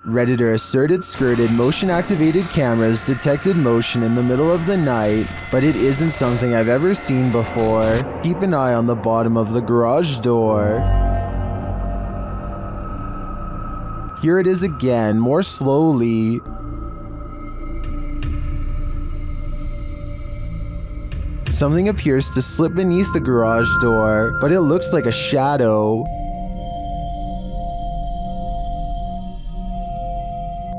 Redditor asserted skirted motion-activated cameras detected motion in the middle of the night, but it isn't something I've ever seen before. Keep an eye on the bottom of the garage door. Here it is again, more slowly. Something appears to slip beneath the garage door, but it looks like a shadow.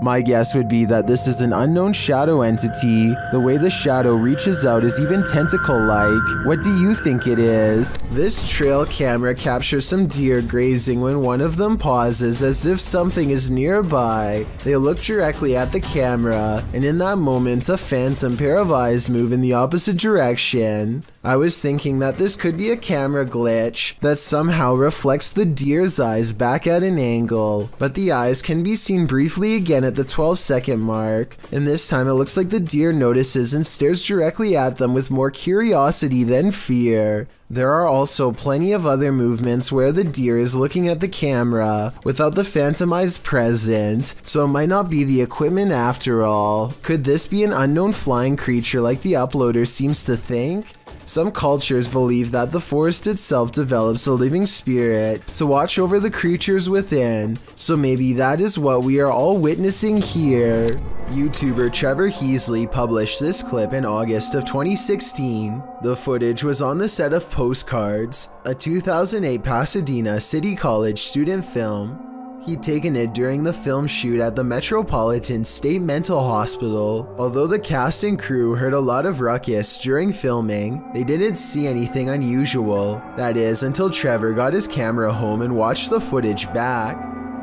My guess would be that this is an unknown shadow entity. The way the shadow reaches out is even tentacle-like. What do you think it is? This trail camera captures some deer grazing when one of them pauses as if something is nearby. They look directly at the camera, and in that moment, a phantom pair of eyes move in the opposite direction. I was thinking that this could be a camera glitch that somehow reflects the deer's eyes back at an angle, but the eyes can be seen briefly again at the 12-second mark, and this time it looks like the deer notices and stares directly at them with more curiosity than fear. There are also plenty of other movements where the deer is looking at the camera without the phantom eyes present, so it might not be the equipment after all. Could this be an unknown flying creature like the uploader seems to think? Some cultures believe that the forest itself develops a living spirit to watch over the creatures within, so maybe that is what we are all witnessing here. YouTuber Trevor Heasley published this clip in August of 2016. The footage was on the set of Postcards, a 2008 Pasadena City College student film. He'd taken it during the film shoot at the Metropolitan State Mental Hospital. Although the cast and crew heard a lot of ruckus during filming, they didn't see anything unusual. That is, until Trevor got his camera home and watched the footage back.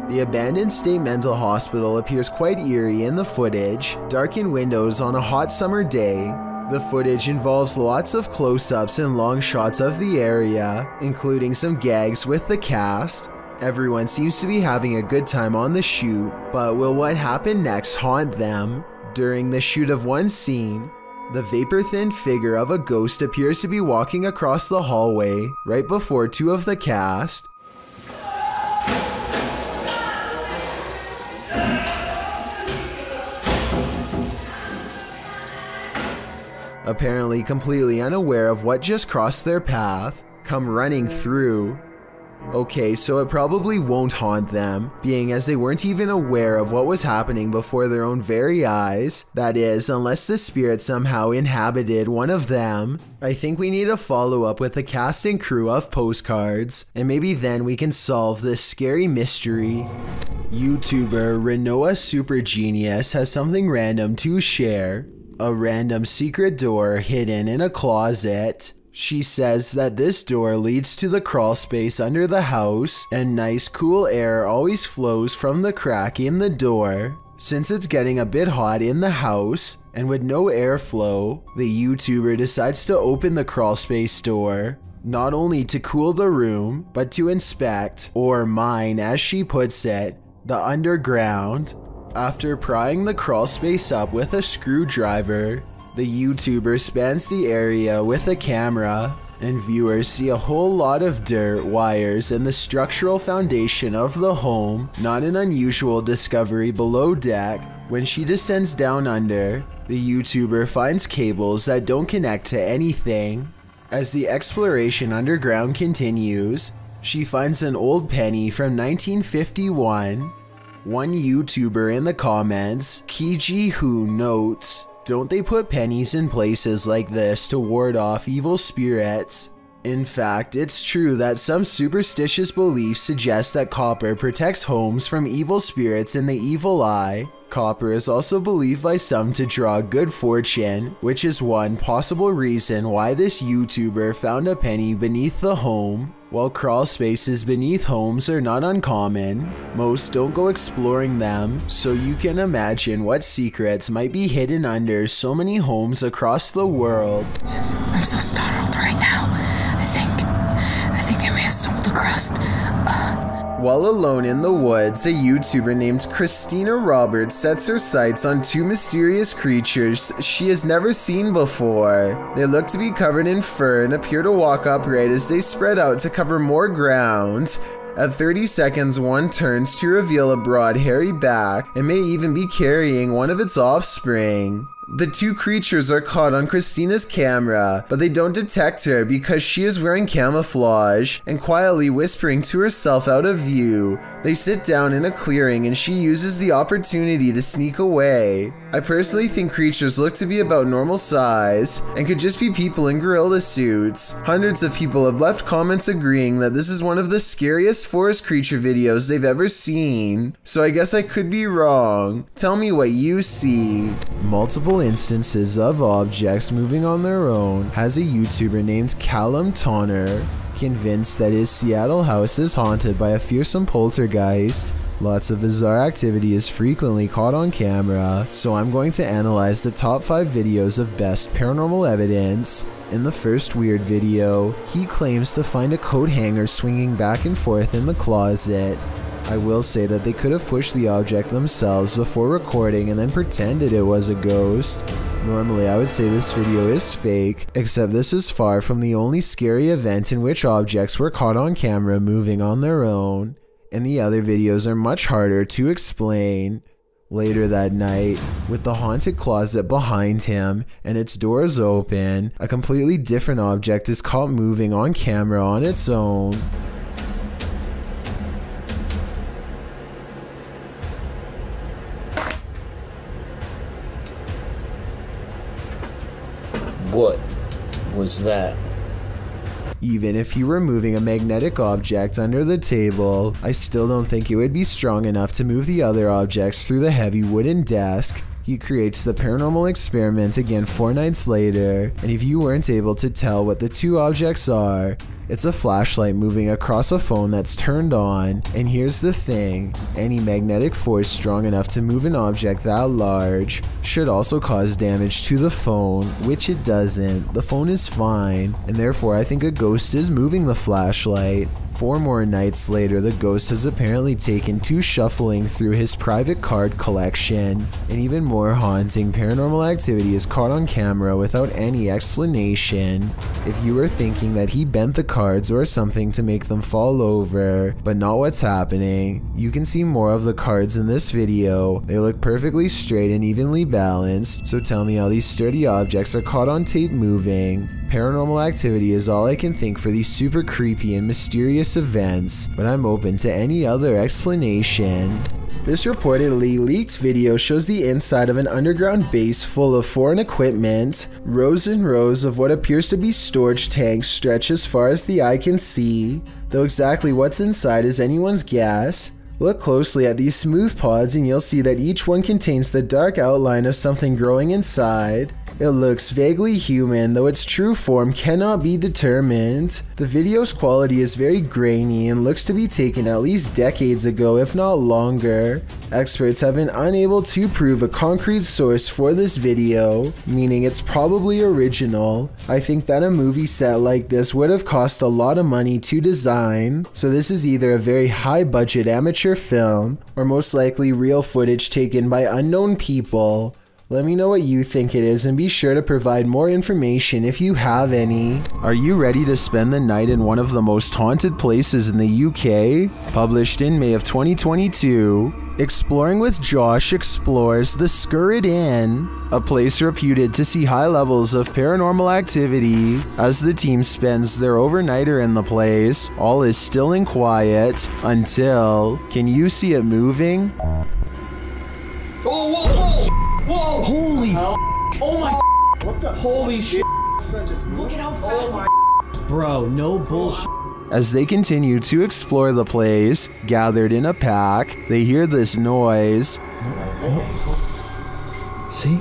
The abandoned state mental hospital appears quite eerie in the footage, darkened windows on a hot summer day. The footage involves lots of close-ups and long shots of the area, including some gags with the cast. Everyone seems to be having a good time on the shoot, but will what happened next haunt them? During the shoot of one scene, the vapor-thin figure of a ghost appears to be walking across the hallway right before two of the cast. Apparently completely unaware of what just crossed their path, come running through. Okay, so it probably won't haunt them, being as they weren't even aware of what was happening before their own very eyes. That is, unless the spirit somehow inhabited one of them. I think we need to follow up with the cast and crew of Postcards, and maybe then we can solve this scary mystery. YouTuber Renoa Super Genius has something random to share. A random secret door hidden in a closet. She says that this door leads to the crawl space under the house, and nice cool air always flows from the crack in the door. Since it's getting a bit hot in the house, and with no airflow, the YouTuber decides to open the crawl space door, not only to cool the room, but to inspect, or mine as she puts it, the underground. After prying the crawl space up with a screwdriver, the YouTuber spans the area with a camera, and viewers see a whole lot of dirt, wires, and the structural foundation of the home. Not an unusual discovery below deck. When she descends down under, the YouTuber finds cables that don't connect to anything. As the exploration underground continues, she finds an old penny from 1951. One YouTuber in the comments, Kiji Hu, notes, "Don't they put pennies in places like this to ward off evil spirits?" In fact, it's true that some superstitious beliefs suggest that copper protects homes from evil spirits and the evil eye. Copper is also believed by some to draw good fortune, which is one possible reason why this YouTuber found a penny beneath the home. While crawl spaces beneath homes are not uncommon, most don't go exploring them, so you can imagine what secrets might be hidden under so many homes across the world. I'm so startled right now. I think I may have stumbled across. While alone in the woods, a YouTuber named Christina Roberts sets her sights on two mysterious creatures she has never seen before. They look to be covered in fur and appear to walk upright as they spread out to cover more ground. At 30 seconds, one turns to reveal a broad, hairy back and may even be carrying one of its offspring. The two creatures are caught on Christina's camera, but they don't detect her because she is wearing camouflage and quietly whispering to herself out of view. They sit down in a clearing and she uses the opportunity to sneak away. I personally think creatures look to be about normal size and could just be people in gorilla suits. Hundreds of people have left comments agreeing that this is one of the scariest forest creature videos they've ever seen. So I guess I could be wrong. Tell me what you see. Multiple instances of objects moving on their own has a YouTuber named Callum Tonner convinced that his Seattle house is haunted by a fearsome poltergeist. Lots of bizarre activity is frequently caught on camera, so I'm going to analyze the top 5 videos of best paranormal evidence. In the first weird video, he claims to find a coat hanger swinging back and forth in the closet. I will say that they could have pushed the object themselves before recording and then pretended it was a ghost. Normally I would say this video is fake, except this is far from the only scary event in which objects were caught on camera moving on their own, and the other videos are much harder to explain. Later that night, with the haunted closet behind him and its doors open, a completely different object is caught moving on camera on its own. What was that? Even if you were moving a magnetic object under the table, I still don't think it would be strong enough to move the other objects through the heavy wooden desk. He creates the paranormal experiment again 4 nights later, and if you weren't able to tell what the two objects are, it's a flashlight moving across a phone that's turned on. And here's the thing, any magnetic force strong enough to move an object that large should also cause damage to the phone, which it doesn't. The phone is fine, and therefore I think a ghost is moving the flashlight. 4 more nights later, the ghost has apparently taken to shuffling through his private card collection. And even more haunting, paranormal activity is caught on camera without any explanation. If you were thinking that he bent the cards or something to make them fall over, but not what's happening, you can see more of the cards in this video. They look perfectly straight and evenly balanced, so tell me how these sturdy objects are caught on tape moving. Paranormal activity is all I can think for these super creepy and mysterious events, but I'm open to any other explanation. This reportedly leaked video shows the inside of an underground base full of foreign equipment. Rows and rows of what appears to be storage tanks stretch as far as the eye can see, though exactly what's inside is anyone's guess. Look closely at these smooth pods and you'll see that each one contains the dark outline of something growing inside. It looks vaguely human, though its true form cannot be determined. The video's quality is very grainy and looks to be taken at least decades ago, if not longer. Experts have been unable to prove a concrete source for this video, meaning it's probably original. I think that a movie set like this would have cost a lot of money to design, so this is either a very high-budget amateur film, or most likely real footage taken by unknown people. Let me know what you think it is and be sure to provide more information if you have any. Are you ready to spend the night in one of the most haunted places in the UK? Published in May of 2022, Exploring with Josh explores the Scurried Inn, a place reputed to see high levels of paranormal activity. As the team spends their overnighter in the place, all is still and quiet until... Can you see it moving? Oh, whoa, whoa! Whoa! Holy! Oh my! What the? Holy shit! Look at how fast! Oh bro, no bullshit. As they continue to explore the place, gathered in a pack, they hear this noise. See?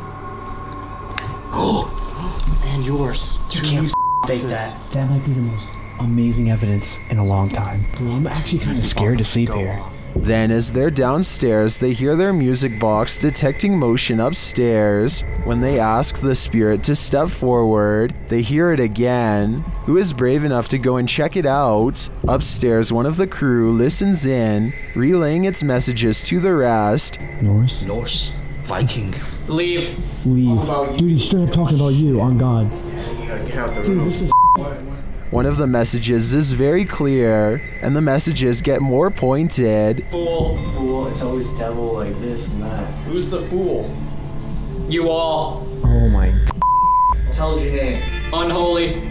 Man, yours. You can't fake that. That might be the most amazing evidence in a long time. Bro, I'm actually kind of scared to sleep here. Then as they're downstairs, they hear their music box detecting motion upstairs. When they ask the spirit to step forward, they hear it again. Who is brave enough to go and check it out? Upstairs, one of the crew listens in, relaying its messages to the rest. Norse? Norse. Viking. Leave. Dude, he's straight up talking about you, on God. You gotta get out the Dude, room. this is One of the messages is very clear, and the messages get more pointed. Fool, it's always devil like this and that. Who's the fool? You all. Oh my god. Tell us your name. Unholy.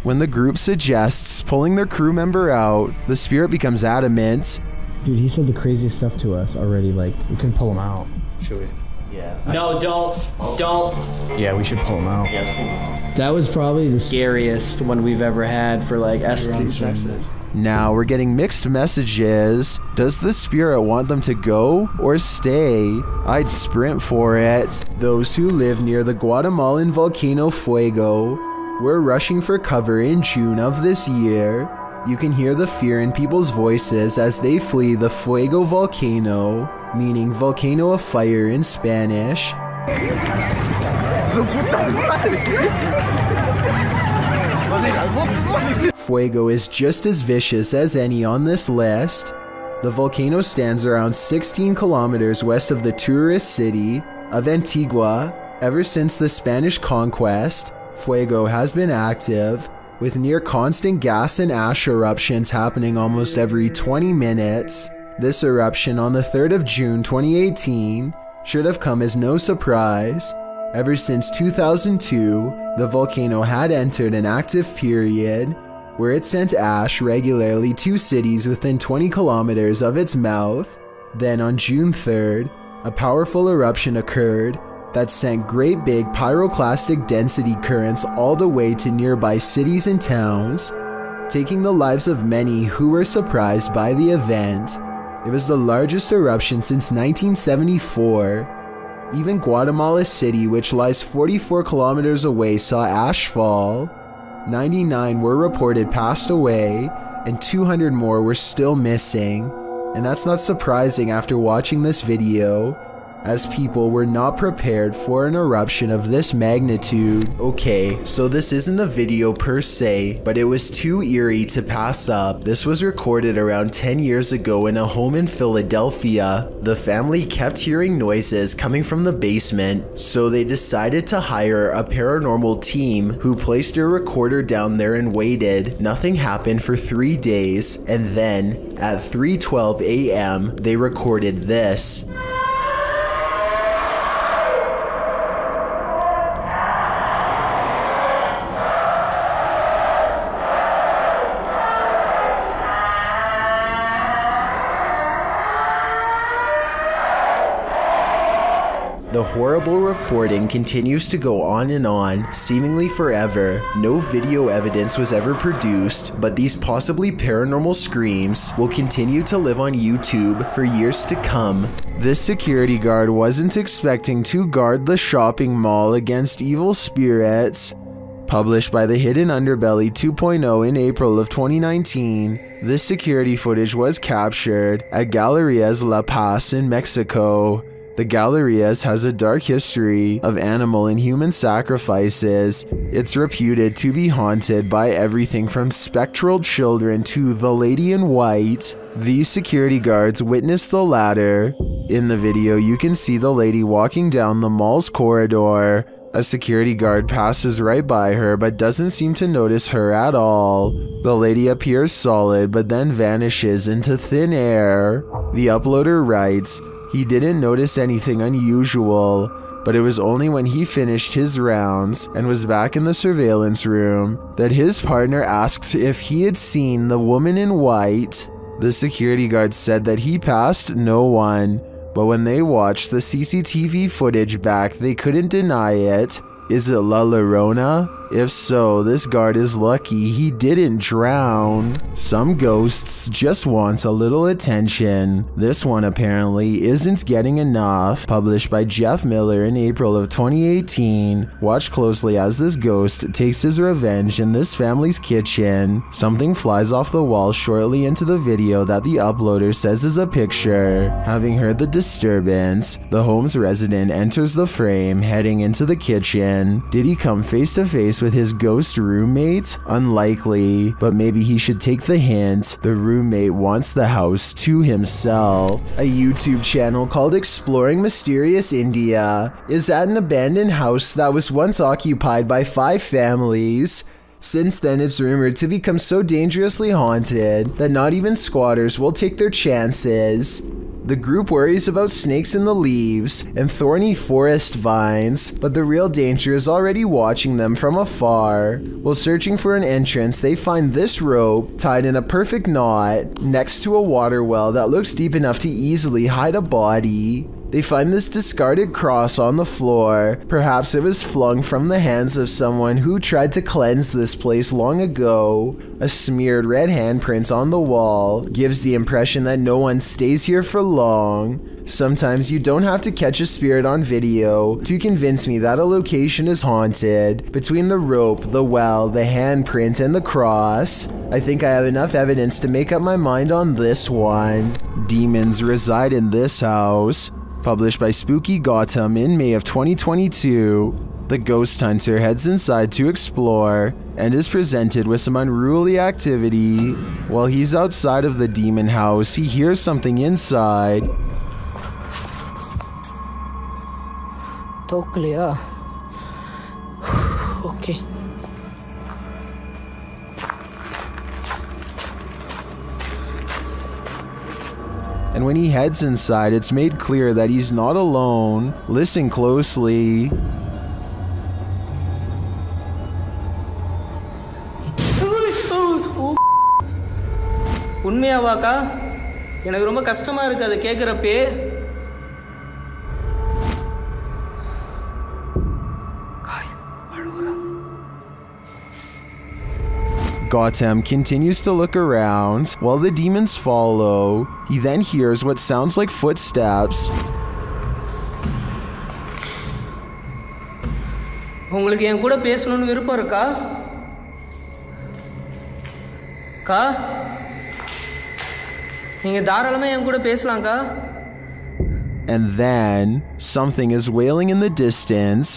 When the group suggests pulling their crew member out, the spirit becomes adamant. Dude, he said the craziest stuff to us already, like, we couldn't pull him out. Should we? Yeah. No, don't. Yeah, we should pull him out. Yeah, let's pull him out. That was probably the scariest one we've ever had for, like, estimates. Now we're getting mixed messages. Does the spirit want them to go or stay? I'd sprint for it. Those who live near the Guatemalan volcano Fuego were rushing for cover in June of this year. You can hear the fear in people's voices as they flee the Fuego volcano, meaning volcano of fire in Spanish. Fuego is just as vicious as any on this list. The volcano stands around 16 kilometers west of the tourist city of Antigua. Ever since the Spanish conquest, Fuego has been active, with near constant gas and ash eruptions happening almost every 20 minutes. This eruption on the 3rd of June 2018 should have come as no surprise. Ever since 2002, the volcano had entered an active period where it sent ash regularly to cities within 20 kilometers of its mouth. Then on June 3rd, a powerful eruption occurred that sent great big pyroclastic density currents all the way to nearby cities and towns, taking the lives of many who were surprised by the event. It was the largest eruption since 1974. Even Guatemala City, which lies 44 kilometers away, saw ash fall. 99 were reported passed away, and 200 more were still missing. And that's not surprising after watching this video, as people were not prepared for an eruption of this magnitude. Okay, so this isn't a video per se, but it was too eerie to pass up. This was recorded around 10 years ago in a home in Philadelphia. The family kept hearing noises coming from the basement, so they decided to hire a paranormal team who placed a recorder down there and waited. Nothing happened for 3 days, and then at 3:12 a.m. they recorded this. The horrible recording continues to go on and on, seemingly forever. No video evidence was ever produced, but these possibly paranormal screams will continue to live on YouTube for years to come. This security guard wasn't expecting to guard the shopping mall against evil spirits. Published by the Hidden Underbelly 2.0 in April of 2019, this security footage was captured at Galerías La Paz in Mexico. The Galerías has a dark history of animal and human sacrifices. It's reputed to be haunted by everything from spectral children to the lady in white. These security guards witnessed the latter. In the video, you can see the lady walking down the mall's corridor. A security guard passes right by her but doesn't seem to notice her at all. The lady appears solid but then vanishes into thin air. The uploader writes, he didn't notice anything unusual, but it was only when he finished his rounds and was back in the surveillance room that his partner asked if he had seen the woman in white. The security guard said that he passed no one, but when they watched the CCTV footage back, they couldn't deny it. Is it La Llorona? If so, this guard is lucky he didn't drown. Some ghosts just want a little attention. This one apparently isn't getting enough. Published by Jeff Miller in April of 2018. Watch closely as this ghost takes his revenge in this family's kitchen. Something flies off the wall shortly into the video that the uploader says is a picture. Having heard the disturbance, the home's resident enters the frame, heading into the kitchen. Did he come face to face with his ghost roommate? Unlikely, but maybe he should take the hint. The roommate wants the house to himself. A YouTube channel called Exploring Mysterious India is at an abandoned house that was once occupied by 5 families. Since then, it's rumored to become so dangerously haunted that not even squatters will take their chances. The group worries about snakes in the leaves and thorny forest vines, but the real danger is already watching them from afar. While searching for an entrance, they find this rope tied in a perfect knot next to a water well that looks deep enough to easily hide a body. They find this discarded cross on the floor. Perhaps it was flung from the hands of someone who tried to cleanse this place long ago. A smeared red handprint on the wall gives the impression that no one stays here for long. Sometimes you don't have to catch a spirit on video to convince me that a location is haunted. Between the rope, the well, the handprint, and the cross, I think I have enough evidence to make up my mind on this one. Demons reside in this house. Published by Spooky Gotham in May of 2022, the ghost hunter heads inside to explore and is presented with some unruly activity. While he's outside of the demon house, he hears something inside. Toklia. Okay. And when he heads inside, it's made clear that he's not alone. Listen closely. உண்மையாவாக்கா எனக்கு ரொம்ப கஷ்டமா இருக்கு அது கேக்குறப்பே. Gotham continues to look around while the demons follow. He then hears what sounds like footsteps. உங்களுக்கு என் கூட பேசணும்னு விருப்பம் இருக்கா? கா நீங்க தாராளமா என் கூட பேசலாம்க்கா. And then something is wailing in the distance.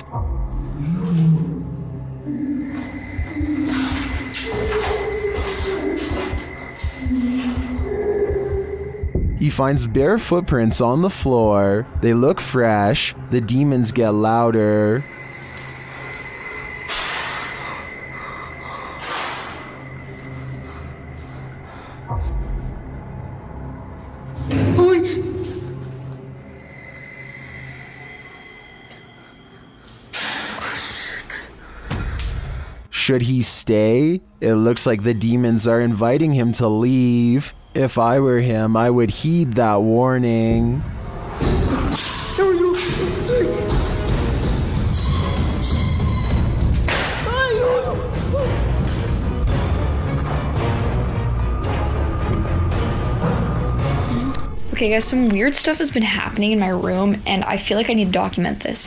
He finds bare footprints on the floor. They look fresh. The demons get louder. Should he stay? It looks like the demons are inviting him to leave. If I were him, I would heed that warning. Okay guys, some weird stuff has been happening in my room and I feel like I need to document this.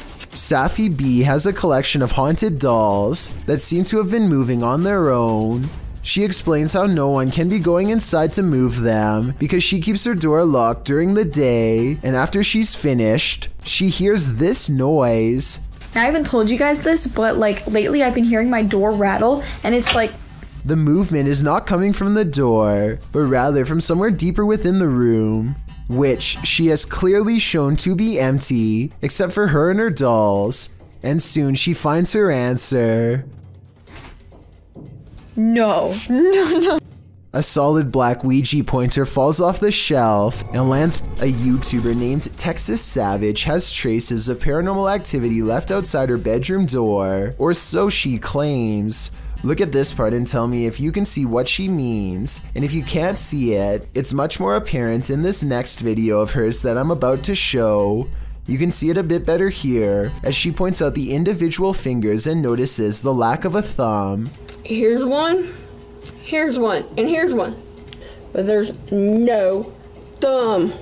Safi B has a collection of haunted dolls that seem to have been moving on their own. She explains how no one can be going inside to move them because she keeps her door locked during the day, and after she's finished, she hears this noise. I haven't told you guys this, but like lately I've been hearing my door rattle and it's like... The movement is not coming from the door, but rather from somewhere deeper within the room, which she has clearly shown to be empty, except for her and her dolls, and soon she finds her answer. No. A solid black Ouija pointer falls off the shelf and lands. A YouTuber named Texas Savage has traces of paranormal activity left outside her bedroom door, or so she claims. Look at this part and tell me if you can see what she means, and if you can't see it, it's much more apparent in this next video of hers that I'm about to show. You can see it a bit better here, as she points out the individual fingers and notices the lack of a thumb. Here's one, and here's one, but there's no thumb.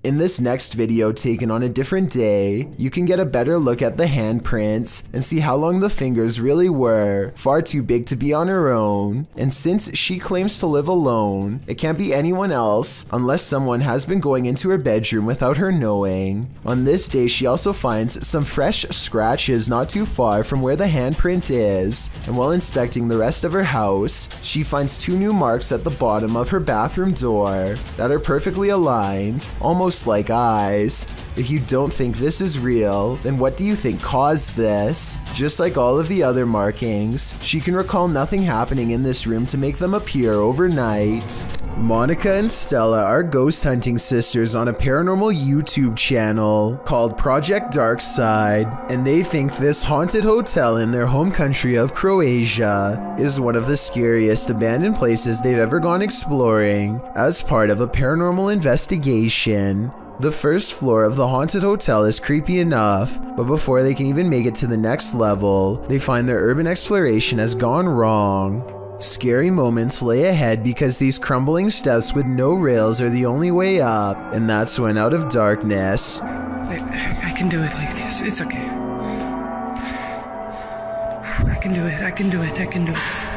In this next video taken on a different day, you can get a better look at the handprints and see how long the fingers really were, far too big to be on her own. And since she claims to live alone, it can't be anyone else unless someone has been going into her bedroom without her knowing. On this day, she also finds some fresh scratches not too far from where the handprint is, and while inspecting the rest of her house, she finds 2 new marks at the bottom of her bathroom door that are perfectly aligned, almost ghost-like eyes. If you don't think this is real, then what do you think caused this? Just like all of the other markings, she can recall nothing happening in this room to make them appear overnight. Monica and Stella are ghost hunting sisters on a paranormal YouTube channel called Project Darkside, and they think this haunted hotel in their home country of Croatia is one of the scariest abandoned places they've ever gone exploring as part of a paranormal investigation. The first floor of the haunted hotel is creepy enough, but before they can even make it to the next level, they find their urban exploration has gone wrong. Scary moments lay ahead because these crumbling steps with no rails are the only way up, and that's when out of darkness... I can do it like this, it's okay. I can do it, I can do it, I can do it.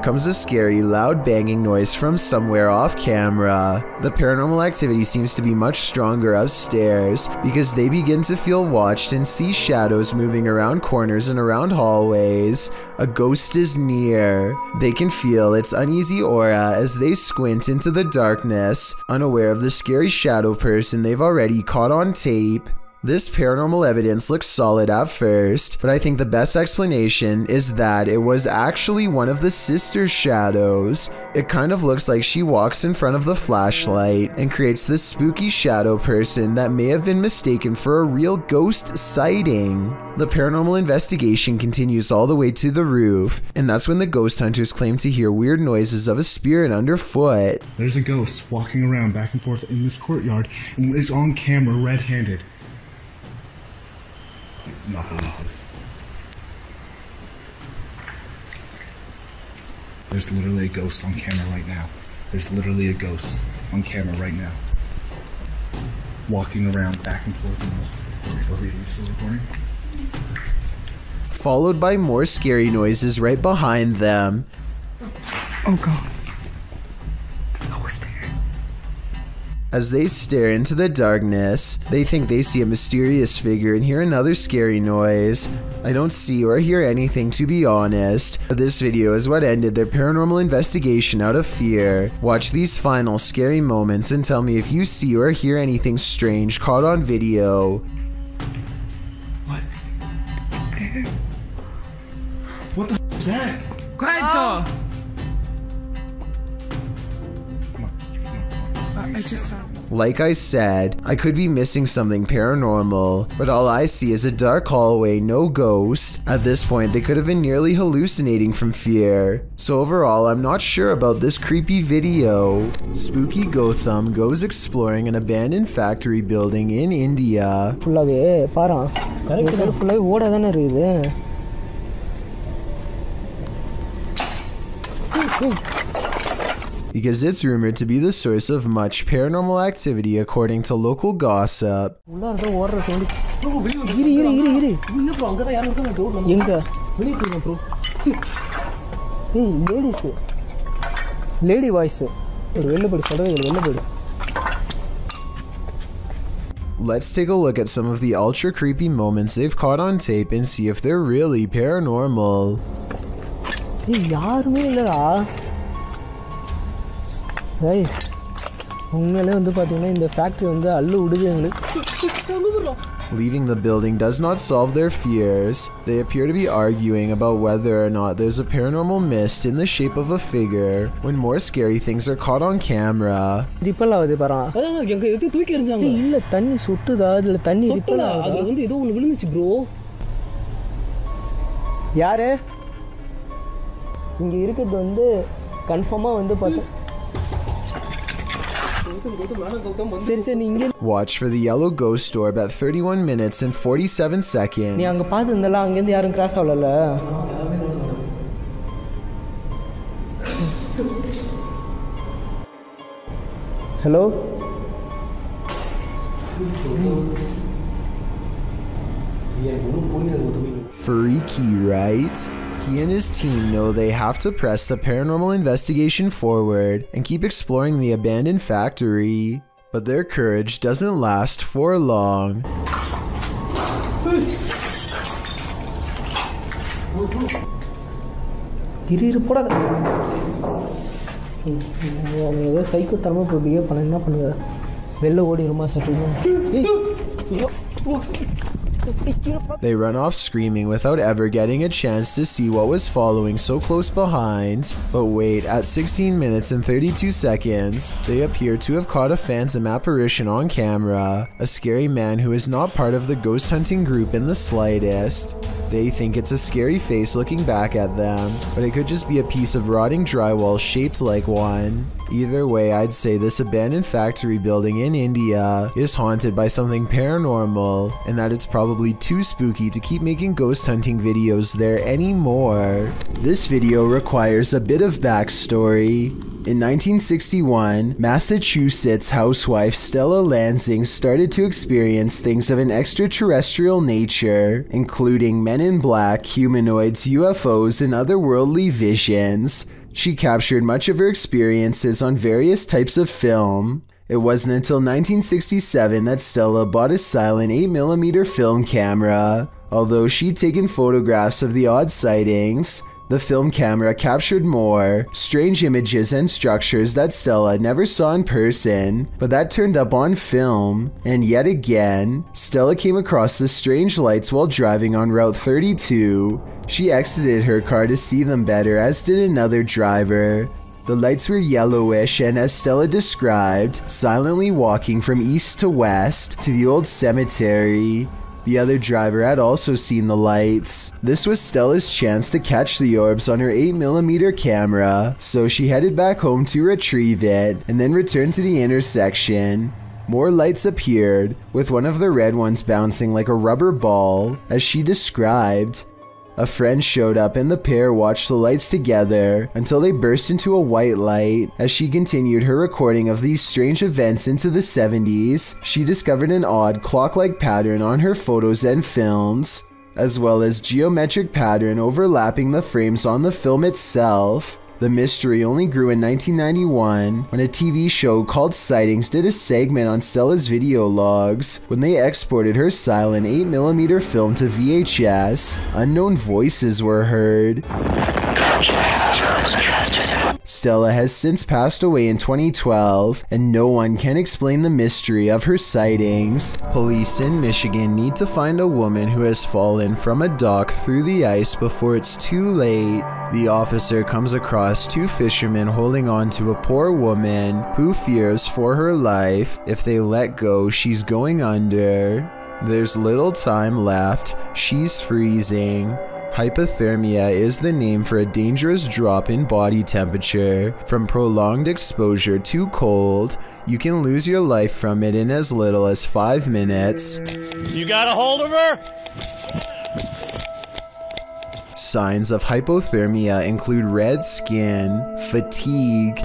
comes a scary, loud banging noise from somewhere off camera. The paranormal activity seems to be much stronger upstairs because they begin to feel watched and see shadows moving around corners and around hallways. A ghost is near. They can feel its uneasy aura as they squint into the darkness, unaware of the scary shadow person they've already caught on tape. This paranormal evidence looks solid at first, but I think the best explanation is that it was actually one of the sister's shadows. It kind of looks like she walks in front of the flashlight and creates this spooky shadow person that may have been mistaken for a real ghost sighting. The paranormal investigation continues all the way to the roof, and that's when the ghost hunters claim to hear weird noises of a spirit underfoot. There's a ghost walking around back and forth in this courtyard and is on camera red-handed. Not believe this. There's literally a ghost on camera right now. There's literally a ghost on camera right now. Walking around back and forth in this. Are you still recording? Followed by more scary noises right behind them. Oh god. As they stare into the darkness, they think they see a mysterious figure and hear another scary noise. I don't see or hear anything, to be honest, but this video is what ended their paranormal investigation out of fear. Watch these final scary moments and tell me if you see or hear anything strange caught on video. What? What the f is that? Quiet, I just saw. Like I said, I could be missing something paranormal, but all I see is a dark hallway, no ghost. At this point, they could have been nearly hallucinating from fear. So overall, I'm not sure about this creepy video. Spooky Gotham goes exploring an abandoned factory building in India. Because it's rumored to be the source of much paranormal activity according to local gossip. Lady voice. Let's take a look at some of the ultra creepy moments they've caught on tape and see if they're really paranormal. Guys, இந்த factory வந்து அள்ளு விடுது எங்களுக்கு. Leaving the building does not solve their fears. They appear to be arguing about whether or not there's a paranormal mist in the shape of a figure when more scary things are caught on camera. Ripple ஆகுது பாரு. எங்க எது தூக்கி எறிஞ்சாங்க. இல்ல தண்ணி சுட்டுதா அதுல தண்ணி ripple ஆகுது. அதுல வந்து ஏதோ ஒன்னு விழுந்துச்சு bro. யாரு? இங்க இருக்குது வந்து கன்ஃபார்மா வந்து பாத்து. Watch for the yellow ghost orb at 31 minutes and 47 seconds. நீ அங்க பாத்துந்தல அங்க இருந்து யாரும் cross ஆவலல. Hello? Freaky, right? He and his team know they have to press the paranormal investigation forward and keep exploring the abandoned factory, but their courage doesn't last for long. அவங்க ஏதோ psycho தரமாக இப்போ behave பண்ண என்ன பண்ணுவ வெளில ஓடிடுமா சட்டுன்னு They run off screaming without ever getting a chance to see what was following so close behind. But wait, at 16 minutes and 32 seconds, they appear to have caught a phantom apparition on camera, a scary man who is not part of the ghost hunting group in the slightest. They think it's a scary face looking back at them, but it could just be a piece of rotting drywall shaped like one. Either way, I'd say this abandoned factory building in India is haunted by something paranormal, and that it's probably too spooky to keep making ghost hunting videos there anymore. This video requires a bit of backstory. In 1961, Massachusetts housewife Stella Lansing started to experience things of an extraterrestrial nature, including men in black, humanoids, UFOs, and otherworldly visions. She captured much of her experiences on various types of film. It wasn't until 1967 that Stella bought a silent 8mm film camera. Although she'd taken photographs of the odd sightings, the film camera captured more strange images and structures that Stella never saw in person, but that turned up on film. And yet again, Stella came across the strange lights while driving on Route 32. She exited her car to see them better, as did another driver. The lights were yellowish and, as Stella described, silently walking from east to west to the old cemetery. The other driver had also seen the lights. This was Stella's chance to catch the orbs on her 8mm camera, so she headed back home to retrieve it and then returned to the intersection. More lights appeared, with one of the red ones bouncing like a rubber ball, as she described. A friend showed up and the pair watched the lights together until they burst into a white light. As she continued her recording of these strange events into the 70s, she discovered an odd clock-like pattern on her photos and films, as well as geometric pattern overlapping the frames on the film itself. The mystery only grew in 1991 when a TV show called Sightings did a segment on Stella's video logs. When they exported her silent 8mm film to VHS, unknown voices were heard. Stella has since passed away in 2012, and no one can explain the mystery of her sightings. Police in Michigan need to find a woman who has fallen from a dock through the ice before it's too late. The officer comes across two fishermen holding on to a poor woman who fears for her life. If they let go, she's going under. There's little time left. She's freezing. Hypothermia is the name for a dangerous drop in body temperature. From prolonged exposure to cold, you can lose your life from it in as little as 5 minutes. You got a hold of her? Signs of hypothermia include red skin, fatigue,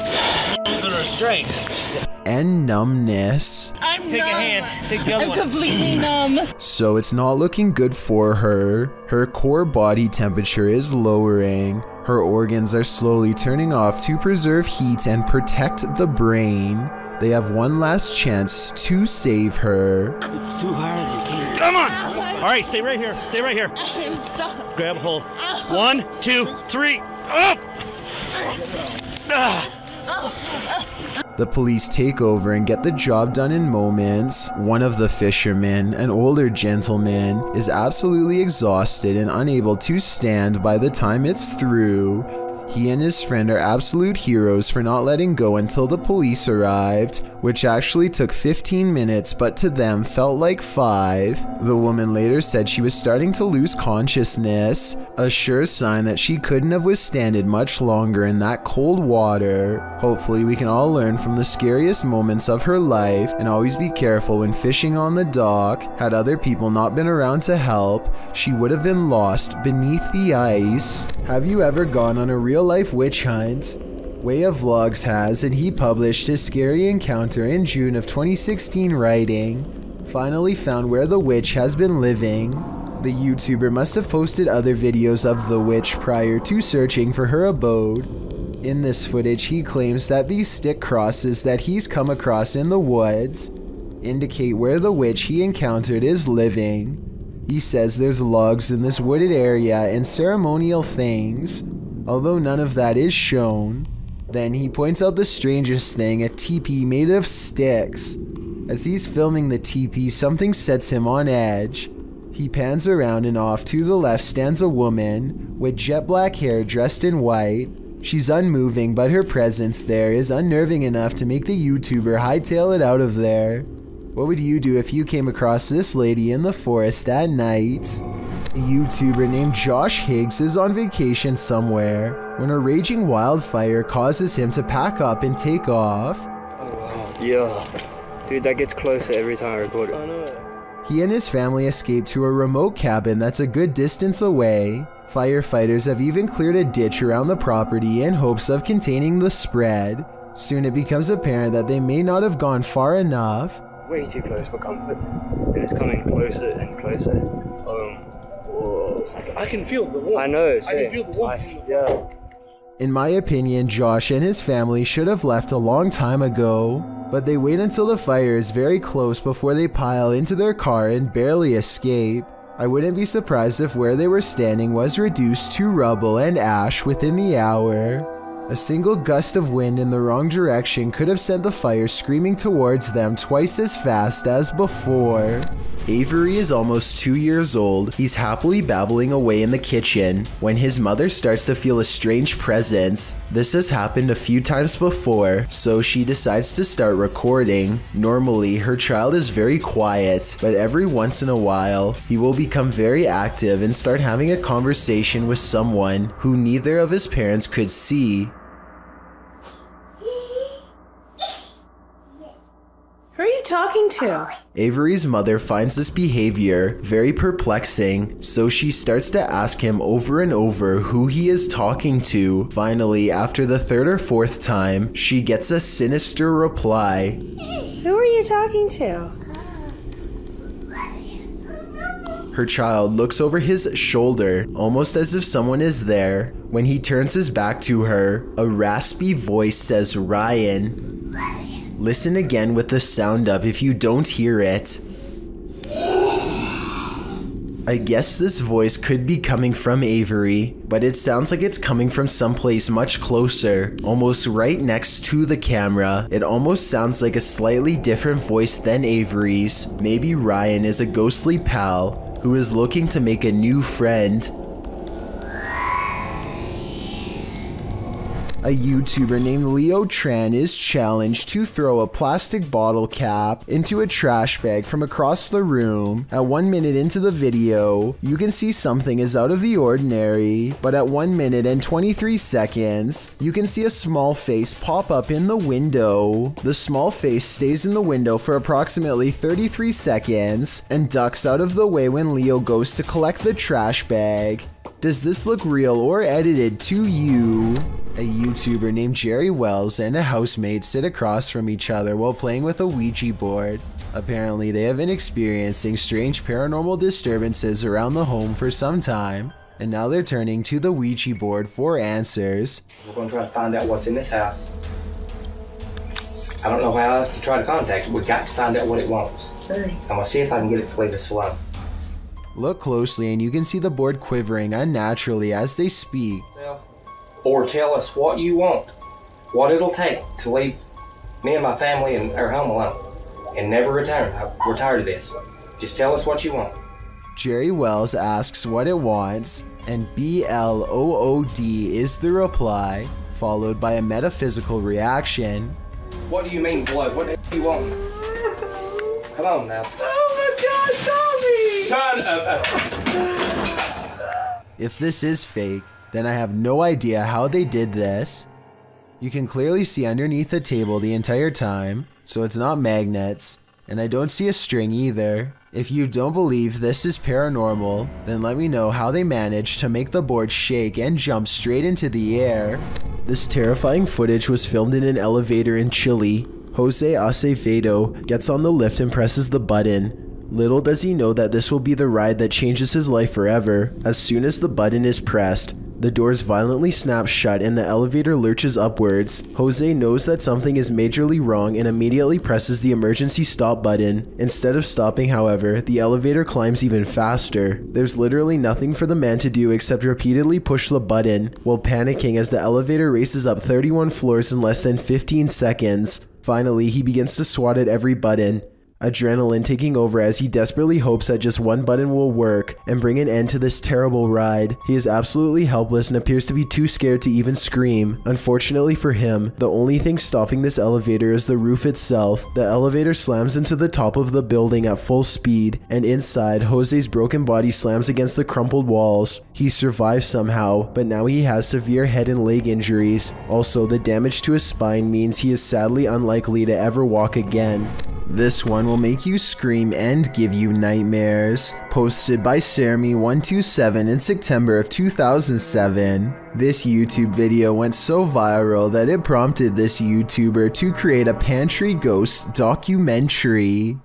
and numbness. Take a hand. Take the other one. Completely numb. So it's not looking good for her. Her core body temperature is lowering. Her organs are slowly turning off to preserve heat and protect the brain. They have one last chance to save her. It's too hard. Come on. All right, stay right here. Stay right here. I'm stuck. Grab hold. 1, 2, 3. Up. The police take over and get the job done in moments. One of the fishermen, an older gentleman, is absolutely exhausted and unable to stand by the time it's through. He and his friend are absolute heroes for not letting go until the police arrived, which actually took 15 minutes but to them felt like 5. The woman later said she was starting to lose consciousness, a sure sign that she couldn't have withstanded much longer in that cold water. Hopefully we can all learn from the scariest moments of her life and always be careful when fishing on the dock. Had other people not been around to help, she would have been lost beneath the ice. Have you ever gone on a real-life witch hunt? Way of Vlogs has, and he published his scary encounter in June of 2016 writing, "Finally found where the witch has been living." The YouTuber must have posted other videos of the witch prior to searching for her abode. In this footage, he claims that these stick crosses that he's come across in the woods indicate where the witch he encountered is living. He says there's logs in this wooded area and ceremonial things. Although none of that is shown, Then he points out the strangest thing, a teepee made of sticks. As he's filming the teepee, something sets him on edge. He pans around and off to the left stands a woman with jet black hair dressed in white. She's unmoving, but her presence there is unnerving enough to make the YouTuber hightail it out of there. What would you do if you came across this lady in the forest at night? A YouTuber named Josh Higgs is on vacation somewhere when a raging wildfire causes him to pack up and take off. Oh wow. Yeah. Dude, that gets closer every time I record it. I know. He and his family escaped to a remote cabin that's a good distance away. Firefighters have even cleared a ditch around the property in hopes of containing the spread. Soon it becomes apparent that they may not have gone far enough. Way too close for comfort. And it's coming closer and closer. Whoa. I can feel the warmth. I know, I can feel the warmth. Yeah. In my opinion, Josh and his family should have left a long time ago, but they wait until the fire is very close before they pile into their car and barely escape. I wouldn't be surprised if where they were standing was reduced to rubble and ash within the hour. A single gust of wind in the wrong direction could have sent the fire screaming towards them twice as fast as before. Avery is almost 2 years old. He's happily babbling away in the kitchen when his mother starts to feel a strange presence. This has happened a few times before, so she decides to start recording. Normally, her child is very quiet, but every once in a while, he will become very active and start having a conversation with someone who neither of his parents could see. Who are you talking to? Avery's mother finds this behavior very perplexing, so she starts to ask him over and over who he is talking to. Finally, after the third or fourth time, she gets a sinister reply. Who are you talking to? Her child looks over his shoulder, almost as if someone is there. When he turns his back to her, a raspy voice says, "Ryan." Listen again with the sound up if you don't hear it. I guess this voice could be coming from Avery, but it sounds like it's coming from someplace much closer, almost right next to the camera. It almost sounds like a slightly different voice than Avery's. Maybe Ryan is a ghostly pal who is looking to make a new friend. A YouTuber named Leo Tran is challenged to throw a plastic bottle cap into a trash bag from across the room. At 1 minute into the video, you can see something is out of the ordinary, but at 1 minute and 23 seconds, you can see a small face pop up in the window. The small face stays in the window for approximately 33 seconds and ducks out of the way when Leo goes to collect the trash bag. Does this look real or edited to you? A YouTuber named Jerry Wells and a housemate sit across from each other while playing with a Ouija board. Apparently, they have been experiencing strange paranormal disturbances around the home for some time, and now they're turning to the Ouija board for answers. We're going to try to find out what's in this house. I don't know how else to try to contact it. We've got to find out what it wants. I'm going to see if I can get it to leave us alone. Look closely and you can see the board quivering unnaturally as they speak. Or tell us what you want, what it'll take to leave me and my family and our home alone and never return. We're tired of this. Just tell us what you want. Jerry Wells asks what it wants, and BLOOD is the reply, followed by a metaphysical reaction. What do you mean blood? What do you want? Come on now. Oh my God, Son of a... If this is fake, then I have no idea how they did this. You can clearly see underneath the table the entire time, so it's not magnets, and I don't see a string either. If you don't believe this is paranormal, then let me know how they managed to make the board shake and jump straight into the air. This terrifying footage was filmed in an elevator in Chile. Jose Acevedo gets on the lift and presses the button. Little does he know that this will be the ride that changes his life forever. As soon as the button is pressed, The doors violently snap shut and the elevator lurches upwards. Jose knows that something is majorly wrong and immediately presses the emergency stop button. Instead of stopping, however, the elevator climbs even faster. There's literally nothing for the man to do except repeatedly push the button, while panicking as the elevator races up 31 floors in less than 15 seconds. Finally, he begins to swat at every button, adrenaline taking over as he desperately hopes that just one button will work and bring an end to this terrible ride. He is absolutely helpless and appears to be too scared to even scream. Unfortunately for him, the only thing stopping this elevator is the roof itself. The elevator slams into the top of the building at full speed, and inside, Jose's broken body slams against the crumpled walls. He survives somehow, but now he has severe head and leg injuries. Also, the damage to his spine means he is sadly unlikely to ever walk again. This one will make you scream and give you nightmares. Posted by Sarmy127 in September of 2007. This YouTube video went so viral that it prompted this YouTuber to create a pantry ghost documentary.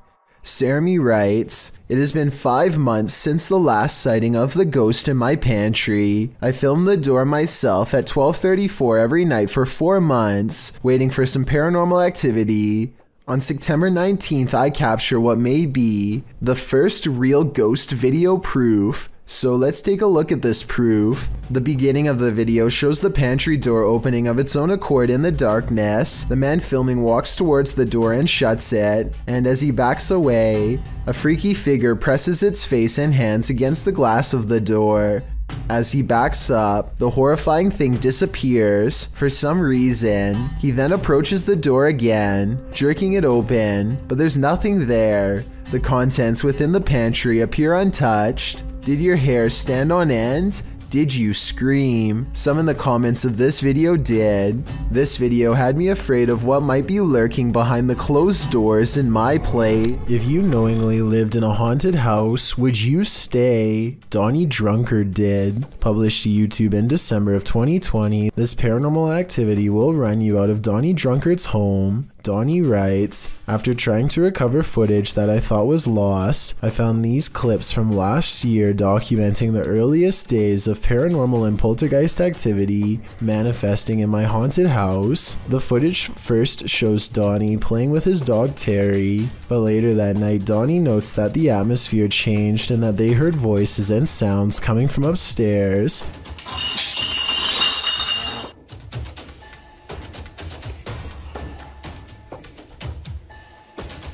Sarmy writes, "It has been 5 months since the last sighting of the ghost in my pantry. I filmed the door myself at 12:34 every night for 4 months, waiting for some paranormal activity. On September 19th, I capture what may be the first real ghost video proof. So let's take a look at this proof. The beginning of the video shows the pantry door opening of its own accord in the darkness. The man filming walks towards the door and shuts it, and as he backs away, a freaky figure presses its face and hands against the glass of the door. As he backs up, the horrifying thing disappears for some reason. He then approaches the door again, jerking it open, but there's nothing there. The contents within the pantry appear untouched. Did your hair stand on end? Did you scream? Some in the comments of this video did. This video had me afraid of what might be lurking behind the closed doors in my plate. If you knowingly lived in a haunted house, would you stay? Donnie Drunkard did." Published to YouTube in December of 2020. This paranormal activity will run you out of Donnie Drunkard's home. Donnie writes, "After trying to recover footage that I thought was lost, I found these clips from last year documenting the earliest days of paranormal and poltergeist activity manifesting in my haunted house. The footage first shows Donnie playing with his dog Terry, but later that night Donnie notes that the atmosphere changed and that they heard voices and sounds coming from upstairs.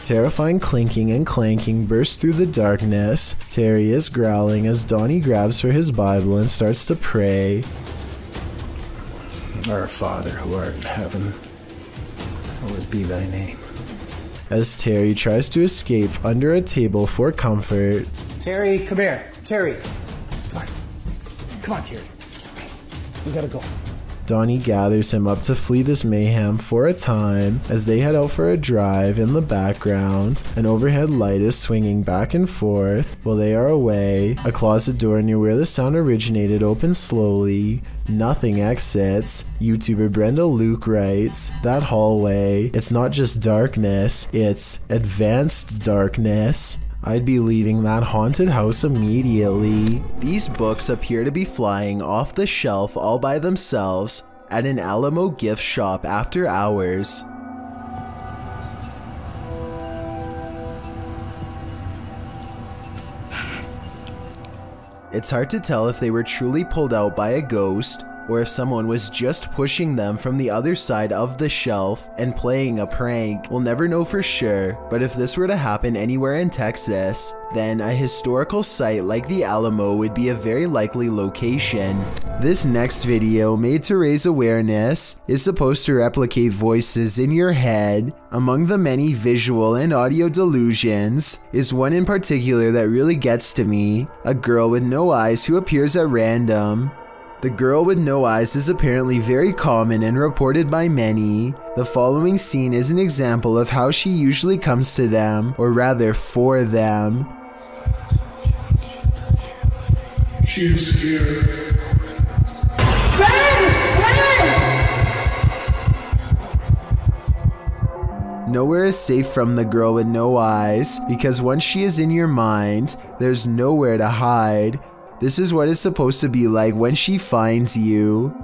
Terrifying clinking and clanking bursts through the darkness. Terry is growling as Donnie grabs for his Bible and starts to pray. Our Father who art in heaven, hallowed be thy name." As Terry tries to escape under a table for comfort. Terry, come here. Terry. Come on. Come on, Terry. We gotta go. Donnie gathers him up to flee this mayhem for a time. As they head out for a drive, in the background, an overhead light is swinging back and forth. While they are away, a closet door near where the sound originated opens slowly. Nothing exits. YouTuber Brenda Luke writes, "That hallway, it's not just darkness, it's advanced darkness. I'd be leaving that haunted house immediately." These books appear to be flying off the shelf all by themselves at an Alamo gift shop after hours. It's hard to tell if they were truly pulled out by a ghost or if someone was just pushing them from the other side of the shelf and playing a prank. We'll never know for sure, but if this were to happen anywhere in Texas, then a historical site like the Alamo would be a very likely location. This next video, made to raise awareness, is supposed to replicate voices in your head. Among the many visual and audio delusions is one in particular that really gets to me: a girl with no eyes who appears at random. The girl with no eyes is apparently very common and reported by many. The following scene is an example of how she usually comes to them, or rather for them. She is scared. Nowhere is safe from the girl with no eyes, because once she is in your mind, there's nowhere to hide. This is what it's supposed to be like when she finds you.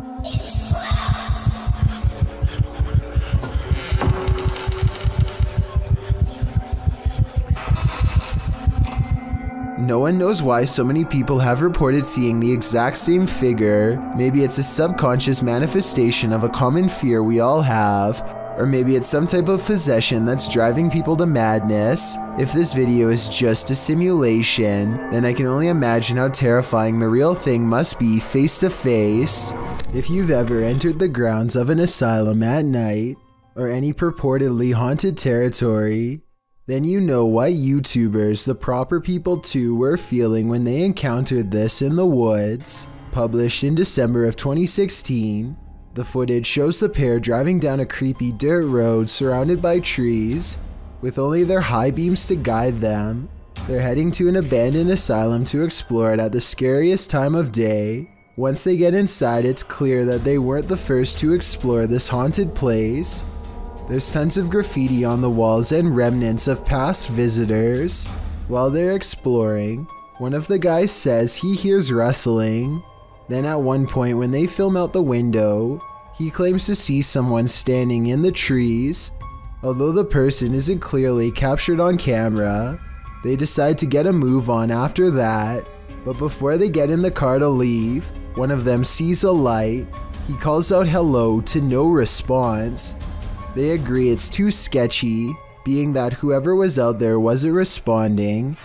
No one knows why so many people have reported seeing the exact same figure. Maybe it's a subconscious manifestation of a common fear we all have, or maybe it's some type of possession that's driving people to madness. If this video is just a simulation, then I can only imagine how terrifying the real thing must be face to face. If you've ever entered the grounds of an asylum at night, or any purportedly haunted territory, then you know what YouTubers, the proper people too, were feeling when they encountered this in the woods. Published in December of 2016, the footage shows the pair driving down a creepy dirt road surrounded by trees, with only their high beams to guide them. They're heading to an abandoned asylum to explore it at the scariest time of day. Once they get inside, it's clear that they weren't the first to explore this haunted place. There's tons of graffiti on the walls and remnants of past visitors. While they're exploring, one of the guys says he hears rustling. Then at one point when they film out the window, he claims to see someone standing in the trees. Although the person isn't clearly captured on camera, they decide to get a move on after that. But before they get in the car to leave, one of them sees a light. He calls out hello to no response. They agree it's too sketchy, being that whoever was out there wasn't responding.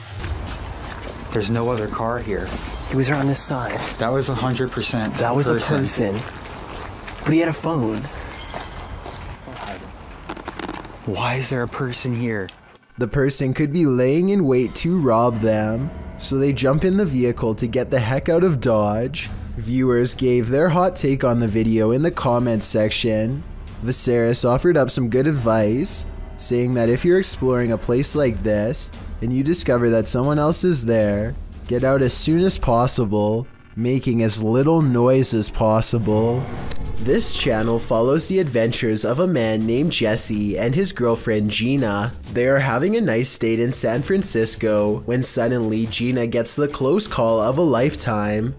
There's no other car here. He was on this side. That was 100%. That was a person. But he had a phone. Why is there a person here? The person could be laying in wait to rob them, so they jump in the vehicle to get the heck out of Dodge. Viewers gave their hot take on the video in the comments section. Viserys offered up some good advice, saying that if you're exploring a place like this and you discover that someone else is there, get out as soon as possible, making as little noise as possible. This channel follows the adventures of a man named Jesse and his girlfriend Gina. They are having a nice date in San Francisco when suddenly Gina gets the close call of a lifetime.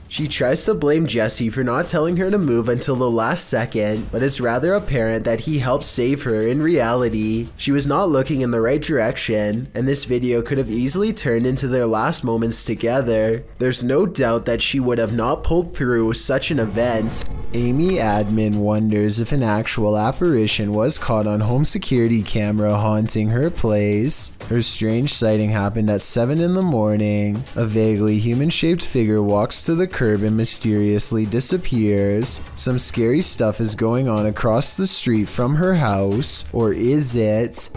She tries to blame Jesse for not telling her to move until the last second, but it's rather apparent that he helped save her in reality. She was not looking in the right direction, and this video could have easily turned into their last moments together. There's no doubt that she would have not pulled through such an event. Amy Admin wonders if an actual apparition was caught on home security camera haunting her place. Her strange sighting happened at 7 in the morning. A vaguely human-shaped figure walks to the curb and mysteriously disappears. Some scary stuff is going on across the street from her house, or is it?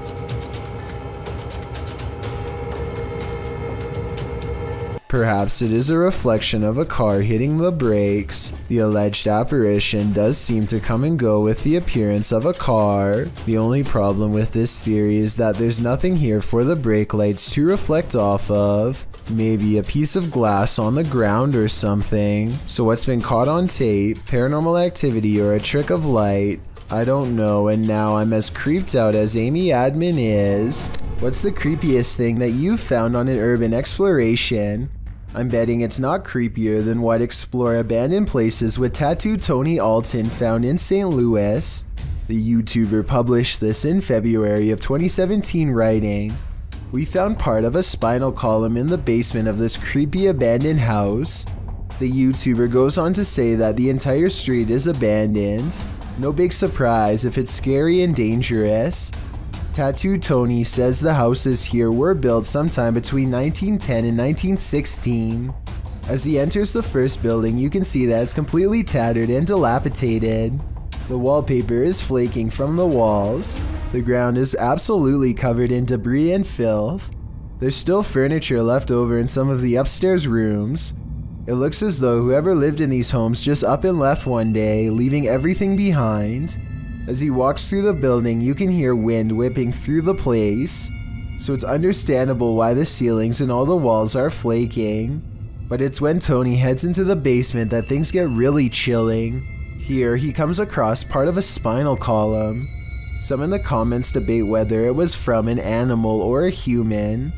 Perhaps it is a reflection of a car hitting the brakes. The alleged apparition does seem to come and go with the appearance of a car. The only problem with this theory is that there's nothing here for the brake lights to reflect off of. Maybe a piece of glass on the ground or something. So what's been caught on tape, paranormal activity, or a trick of light? I don't know, and now I'm as creeped out as Amy Admin is. What's the creepiest thing that you've found on an urban exploration? I'm betting it's not creepier than what Explore Abandoned Places with Tattoo Tony Alton found in St. Louis. The YouTuber published this in February of 2017, writing, "We found part of a spinal column in the basement of this creepy abandoned house." The YouTuber goes on to say that the entire street is abandoned. No big surprise if it's scary and dangerous. Tattoo Tony says the houses here were built sometime between 1910 and 1916. As he enters the first building, you can see that it's completely tattered and dilapidated. The wallpaper is flaking from the walls. The ground is absolutely covered in debris and filth. There's still furniture left over in some of the upstairs rooms. It looks as though whoever lived in these homes just up and left one day, leaving everything behind. As he walks through the building, you can hear wind whipping through the place, so it's understandable why the ceilings and all the walls are flaking. But it's when Tony heads into the basement that things get really chilling. Here, he comes across part of a spinal column. Some in the comments debate whether it was from an animal or a human.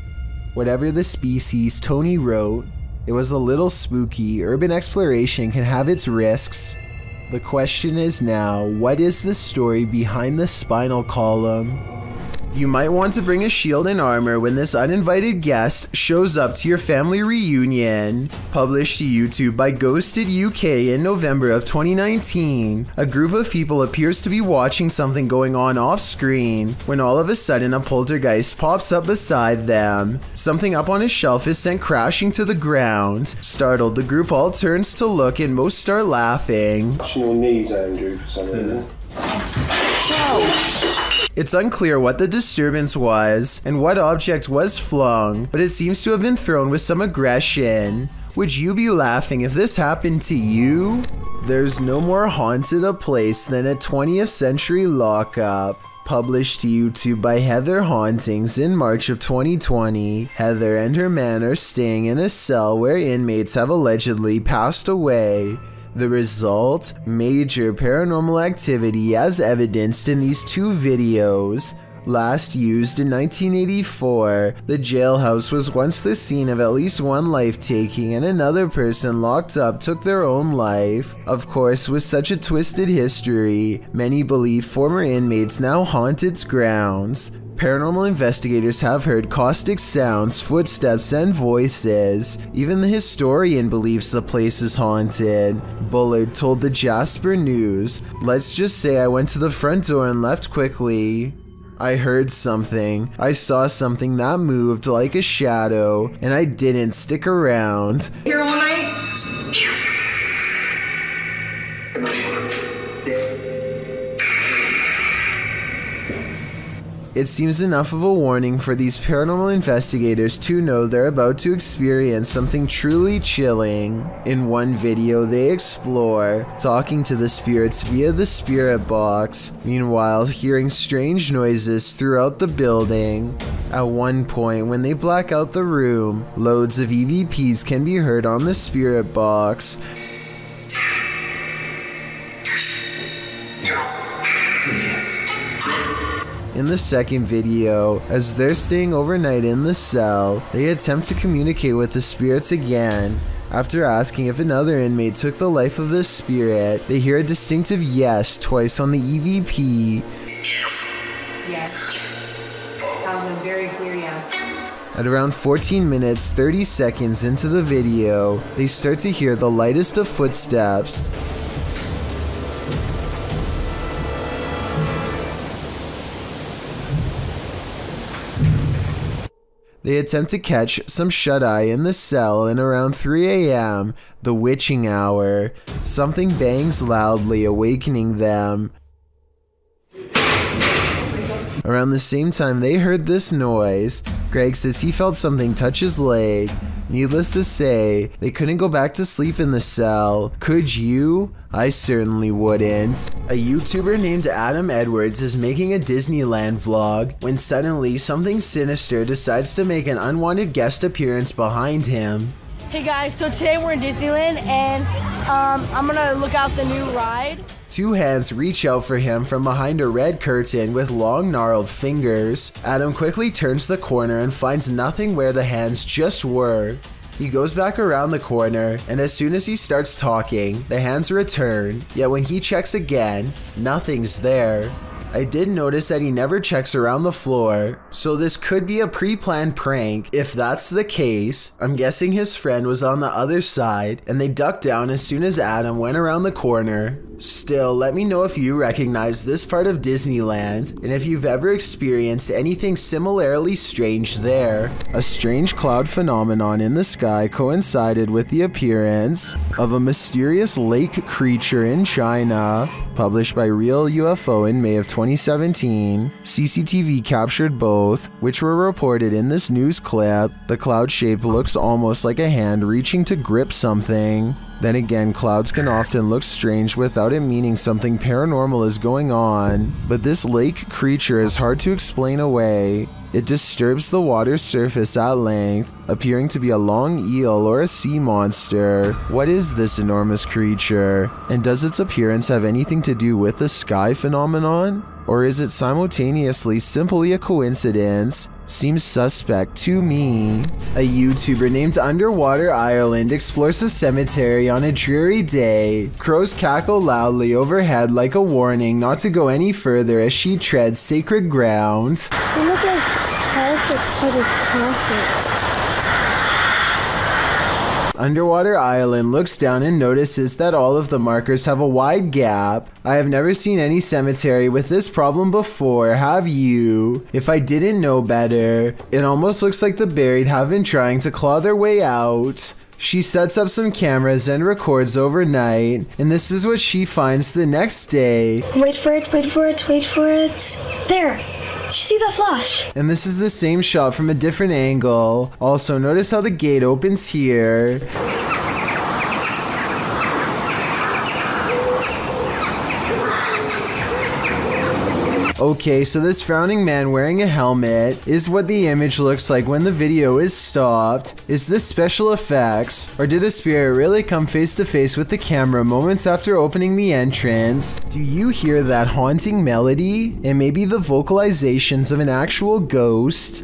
Whatever the species, Tony wrote, it was a little spooky. Urban exploration can have its risks. The question is now, what is the story behind the spinal column? You might want to bring a shield and armor when this uninvited guest shows up to your family reunion. Published to YouTube by Ghosted UK in November of 2019, a group of people appears to be watching something going on off screen when all of a sudden a poltergeist pops up beside them. Something up on a shelf is sent crashing to the ground. Startled, the group all turns to look and most start laughing. Touching your knees, Andrew, for some reason. It's unclear what the disturbance was and what object was flung, but it seems to have been thrown with some aggression. Would you be laughing if this happened to you? There's no more haunted a place than a 20th century lockup. Published to YouTube by Heather Hauntings in March of 2020, Heather and her man are staying in a cell where inmates have allegedly passed away. The result? Major paranormal activity as evidenced in these two videos. Last used in 1984, the jailhouse was once the scene of at least one life-taking and another person locked up took their own life. Of course, with such a twisted history, many believe former inmates now haunt its grounds. Paranormal investigators have heard caustic sounds, footsteps, and voices. Even the historian believes the place is haunted. Bullard told the Jasper News, "Let's just say I went to the front door and left quickly. I heard something. I saw something that moved like a shadow, and I didn't stick around." Here all night? It seems enough of a warning for these paranormal investigators to know they're about to experience something truly chilling. In one video, they explore talking to the spirits via the spirit box, meanwhile hearing strange noises throughout the building. At one point, when they black out the room, loads of EVPs can be heard on the spirit box. In the second video, as they're staying overnight in the cell, they attempt to communicate with the spirits again. After asking if another inmate took the life of the spirit, they hear a distinctive yes twice on the EVP. Yes. That was a very clear yes. At around 14 minutes 30 seconds into the video, they start to hear the lightest of footsteps. They attempt to catch some shut-eye in the cell, and around 3 a.m., the witching hour, something bangs loudly, awakening them. Around the same time they heard this noise, Greg says he felt something touch his leg. Needless to say, they couldn't go back to sleep in the cell. Could you? I certainly wouldn't. A YouTuber named Adam Edwards is making a Disneyland vlog when suddenly something sinister decides to make an unwanted guest appearance behind him. Hey guys, so today we're in Disneyland and I'm gonna look out the new ride. Two hands reach out for him from behind a red curtain with long gnarled fingers. Adam quickly turns the corner and finds nothing where the hands just were. He goes back around the corner, and as soon as he starts talking, the hands return, yet when he checks again, nothing's there. I did notice that he never checks around the floor, so this could be a pre-planned prank. If that's the case, I'm guessing his friend was on the other side, and they ducked down as soon as Adam went around the corner. Still, let me know if you recognize this part of Disneyland, and if you've ever experienced anything similarly strange there. A strange cloud phenomenon in the sky coincided with the appearance of a mysterious lake creature in China. Published by Real UFO in May of 2017, CCTV captured both, which were reported in this news clip. The cloud shape looks almost like a hand reaching to grip something. Then again, clouds can often look strange without it meaning something paranormal is going on, but this lake creature is hard to explain away. It disturbs the water's surface at length, appearing to be a long eel or a sea monster. What is this enormous creature? And does its appearance have anything to do with the sky phenomenon? Or is it simultaneously simply a coincidence? Seems suspect to me. A YouTuber named Underwater Ireland explores a cemetery on a dreary day. Crows cackle loudly overhead like a warning not to go any further as she treads sacred ground. They look like type of crosses. Underwater Island looks down and notices that all of the markers have a wide gap. I have never seen any cemetery with this problem before, have you? If I didn't know better, it almost looks like the buried have been trying to claw their way out. She sets up some cameras and records overnight, and this is what she finds the next day. Wait for it, wait for it, wait for it. There! Did you see that flash? And this is the same shot from a different angle. Also, notice how the gate opens here. Okay, so this frowning man wearing a helmet is what the image looks like when the video is stopped. Is this special effects, or did a spirit really come face to face with the camera moments after opening the entrance? Do you hear that haunting melody? It may be the vocalizations of an actual ghost.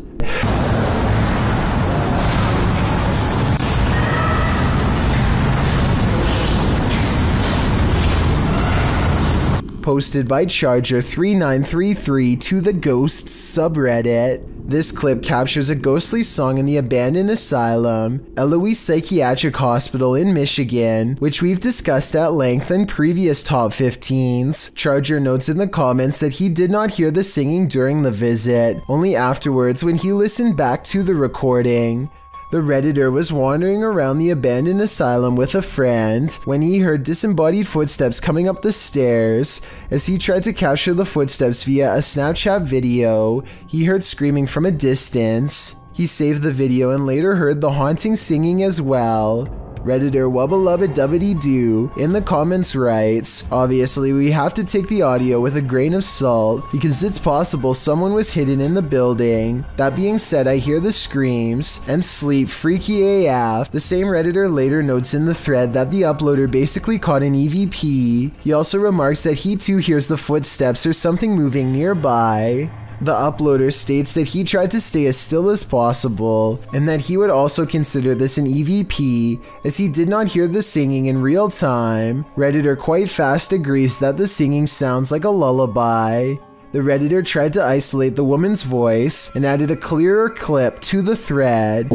Posted by Charger3933 to the Ghosts subreddit. This clip captures a ghostly song in the abandoned asylum, Eloise Psychiatric Hospital in Michigan, which we've discussed at length in previous top 15s. Charger notes in the comments that he did not hear the singing during the visit, only afterwards when he listened back to the recording. The Redditor was wandering around the abandoned asylum with a friend when he heard disembodied footsteps coming up the stairs. As he tried to capture the footsteps via a Snapchat video, he heard screaming from a distance. He saved the video and later heard the haunting singing as well. Redditor Wubba-Lubba-Dubbity-Doo in the comments writes, obviously we have to take the audio with a grain of salt because it's possible someone was hidden in the building. That being said, I hear the screams and sleep freaky AF. The same Redditor later notes in the thread that the uploader basically caught an EVP. He also remarks that he too hears the footsteps or something moving nearby. The uploader states that he tried to stay as still as possible, and that he would also consider this an EVP, as he did not hear the singing in real time. Redditor quite fast agrees that the singing sounds like a lullaby. The Redditor tried to isolate the woman's voice, and added a clearer clip to the thread.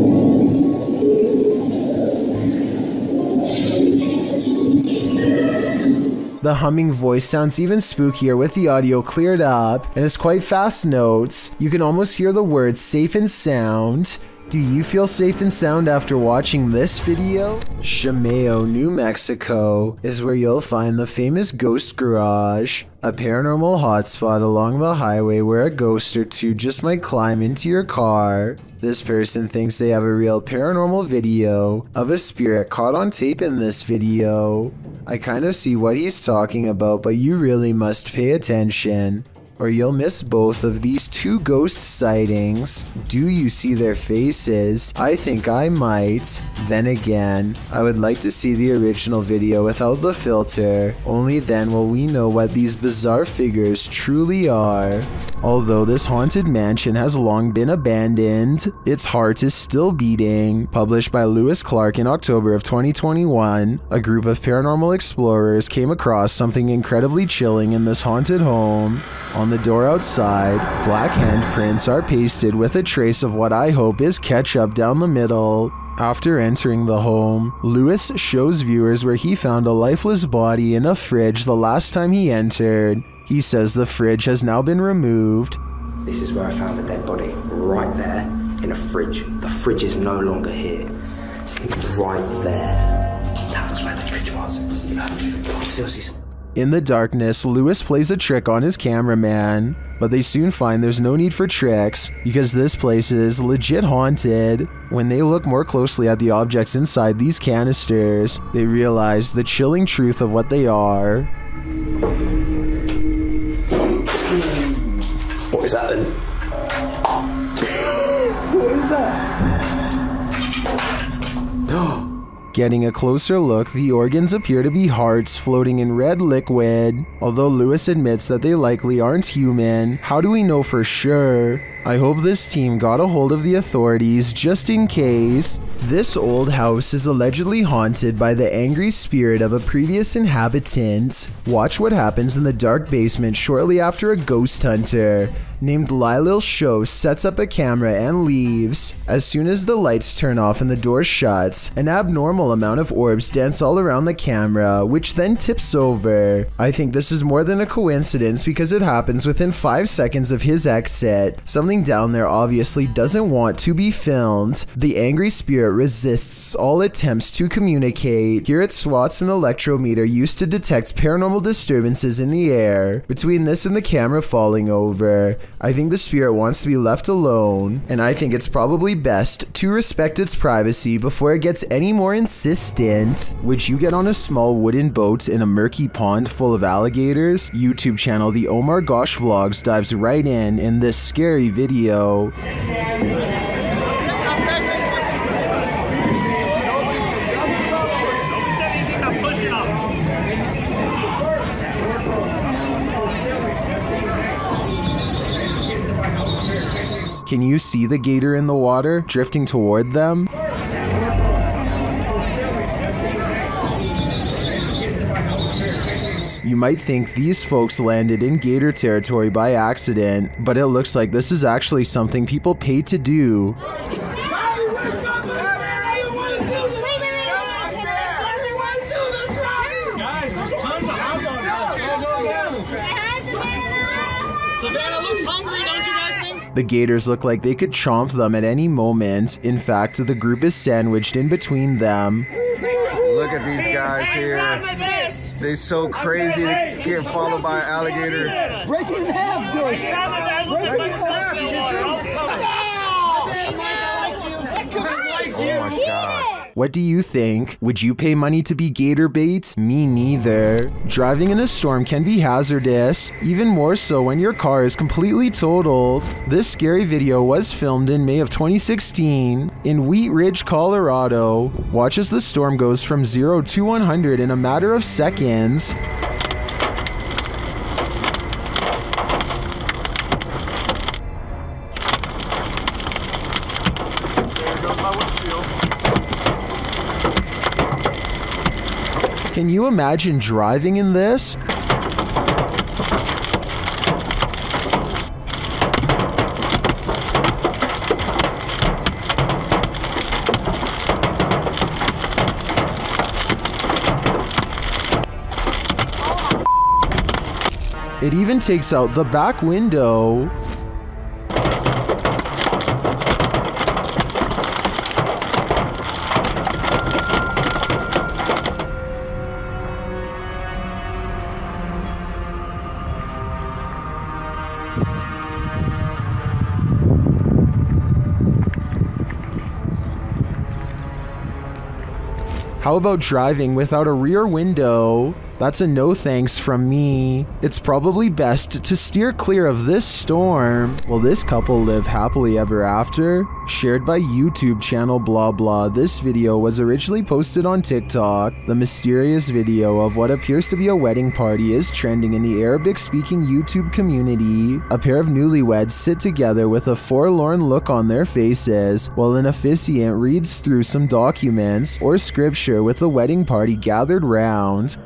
The humming voice sounds even spookier with the audio cleared up, and it's quite fast notes. You can almost hear the words safe and sound. Do you feel safe and sound after watching this video? Shimeo, New Mexico is where you'll find the famous Ghost Garage, a paranormal hotspot along the highway where a ghost or two just might climb into your car. This person thinks they have a real paranormal video of a spirit caught on tape in this video. I kind of see what he's talking about, but you really must pay attention, or you'll miss both of these two ghost sightings. Do you see their faces? I think I might. Then again, I would like to see the original video without the filter. Only then will we know what these bizarre figures truly are. Although this haunted mansion has long been abandoned, its heart is still beating. Published by Lewis Clark in October of 2021, a group of paranormal explorers came across something incredibly chilling in this haunted home. On the door outside, black handprints are pasted with a trace of what I hope is ketchup down the middle. After entering the home, Lewis shows viewers where he found a lifeless body in a fridge the last time he entered. He says the fridge has now been removed. This is where I found the dead body, right there, in a fridge. The fridge is no longer here. Right there. That was where the fridge was. Still see some. In the darkness, Lewis plays a trick on his cameraman, but they soon find there's no need for tricks because this place is legit haunted. When they look more closely at the objects inside these canisters, they realize the chilling truth of what they are. What is that then? What is that? Getting a closer look, the organs appear to be hearts floating in red liquid. Although Lewis admits that they likely aren't human, how do we know for sure? I hope this team got a hold of the authorities just in case. This old house is allegedly haunted by the angry spirit of a previous inhabitant. Watch what happens in the dark basement shortly after a ghost hunter named Lylil Show sets up a camera and leaves. As soon as the lights turn off and the door shuts, an abnormal amount of orbs dance all around the camera, which then tips over. I think this is more than a coincidence because it happens within 5 seconds of his exit. Something down there obviously doesn't want to be filmed. The angry spirit resists all attempts to communicate. Here it swats an electrometer used to detect paranormal disturbances in the air. Between this and the camera falling over, I think the spirit wants to be left alone, and I think it's probably best to respect its privacy before it gets any more insistent. Would you get on a small wooden boat in a murky pond full of alligators? YouTube channel The Omar Gosh Vlogs dives right in this scary video. Can you see the gator in the water, drifting toward them? You might think these folks landed in gator territory by accident, but it looks like this is actually something people pay to do. The gators look like they could chomp them at any moment. In fact, the group is sandwiched in between them. Look at these guys here. They so crazy to get followed by an alligator. Break it in half, George. Break it in half. Oh my God. What do you think? Would you pay money to be gator bait? Me neither. Driving in a storm can be hazardous, even more so when your car is completely totaled. This scary video was filmed in May of 2016 in Wheat Ridge, Colorado. Watch as the storm goes from 0 to 100 in a matter of seconds. Can you imagine driving in this? It even takes out the back window. How about driving without a rear window? That's a no thanks from me. It's probably best to steer clear of this storm. Will this couple live happily ever after? Shared by YouTube channel blah blah. This video was originally posted on TikTok. The mysterious video of what appears to be a wedding party is trending in the Arabic-speaking YouTube community. A pair of newlyweds sit together with a forlorn look on their faces, while an officiant reads through some documents or scripture with the wedding party gathered round.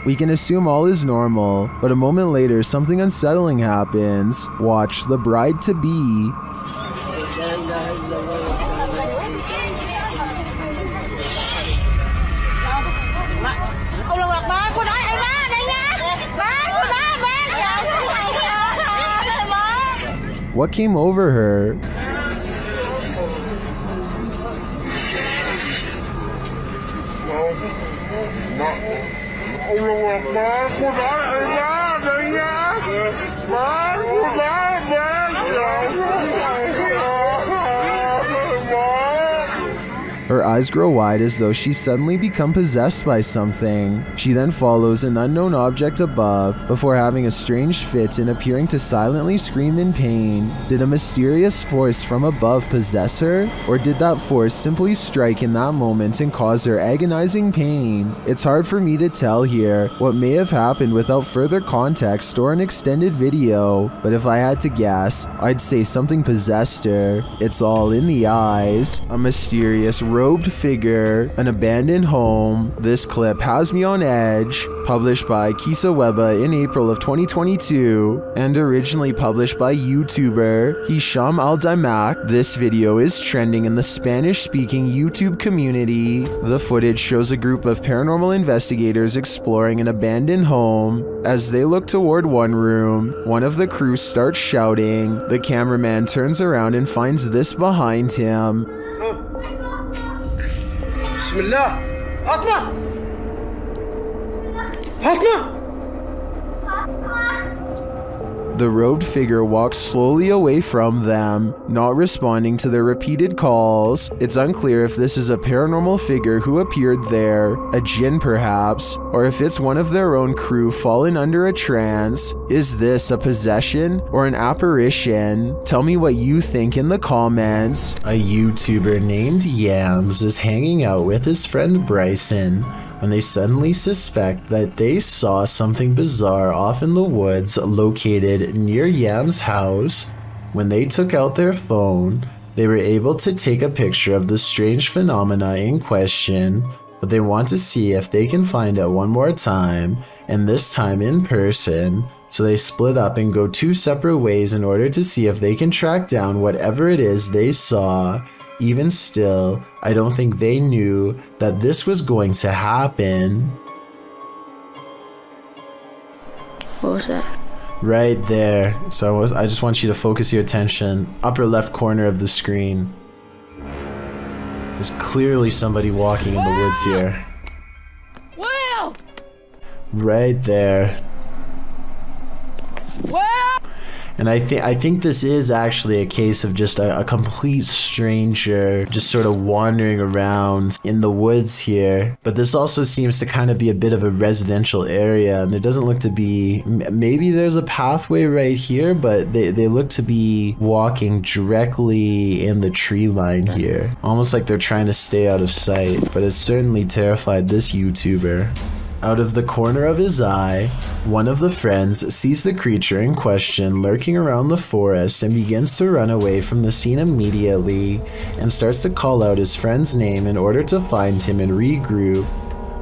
We can assume all is normal, but a moment later something unsettling happens. Watch the bride-to-be. What came over her? Her eyes grow wide as though she's suddenly become possessed by something. She then follows an unknown object above before having a strange fit and appearing to silently scream in pain. Did a mysterious force from above possess her? Or did that force simply strike in that moment and cause her agonizing pain? It's hard for me to tell here what may have happened without further context or an extended video, but if I had to guess, I'd say something possessed her. It's all in the eyes. A mysterious robed figure, an abandoned home. This clip has me on edge. Published by Kisa Weba in April of 2022 and originally published by YouTuber Hisham Al-Daimak. This video is trending in the Spanish-speaking YouTube community. The footage shows a group of paranormal investigators exploring an abandoned home. As they look toward one room, one of the crew starts shouting. The cameraman turns around and finds this behind him. Bismillah. Atla. Fatma. The robed figure walks slowly away from them, not responding to their repeated calls. It's unclear if this is a paranormal figure who appeared there, a jinn perhaps, or if it's one of their own crew fallen under a trance. Is this a possession or an apparition? Tell me what you think in the comments. A YouTuber named Yams is hanging out with his friend Bryson when they suddenly suspect that they saw something bizarre off in the woods located near Yam's house. When they took out their phone, they were able to take a picture of the strange phenomena in question, but they want to see if they can find it one more time, and this time in person. So they split up and go two separate ways in order to see if they can track down whatever it is they saw. Even still, I don't think they knew that this was going to happen. What was that? Right there. So I just want you to focus your attention. Upper left corner of the screen. There's clearly somebody walking in the woods here. Will! Right there. Will! And I think this is actually a case of just a complete stranger just sort of wandering around in the woods here. But this also seems to kind of be a bit of a residential area, and there doesn't look to be, maybe there's a pathway right here, but they look to be walking directly in the tree line here. Almost like they're trying to stay out of sight, but it certainly terrified this YouTuber. Out of the corner of his eye, one of the friends sees the creature in question lurking around the forest and begins to run away from the scene immediately and starts to call out his friend's name in order to find him and regroup.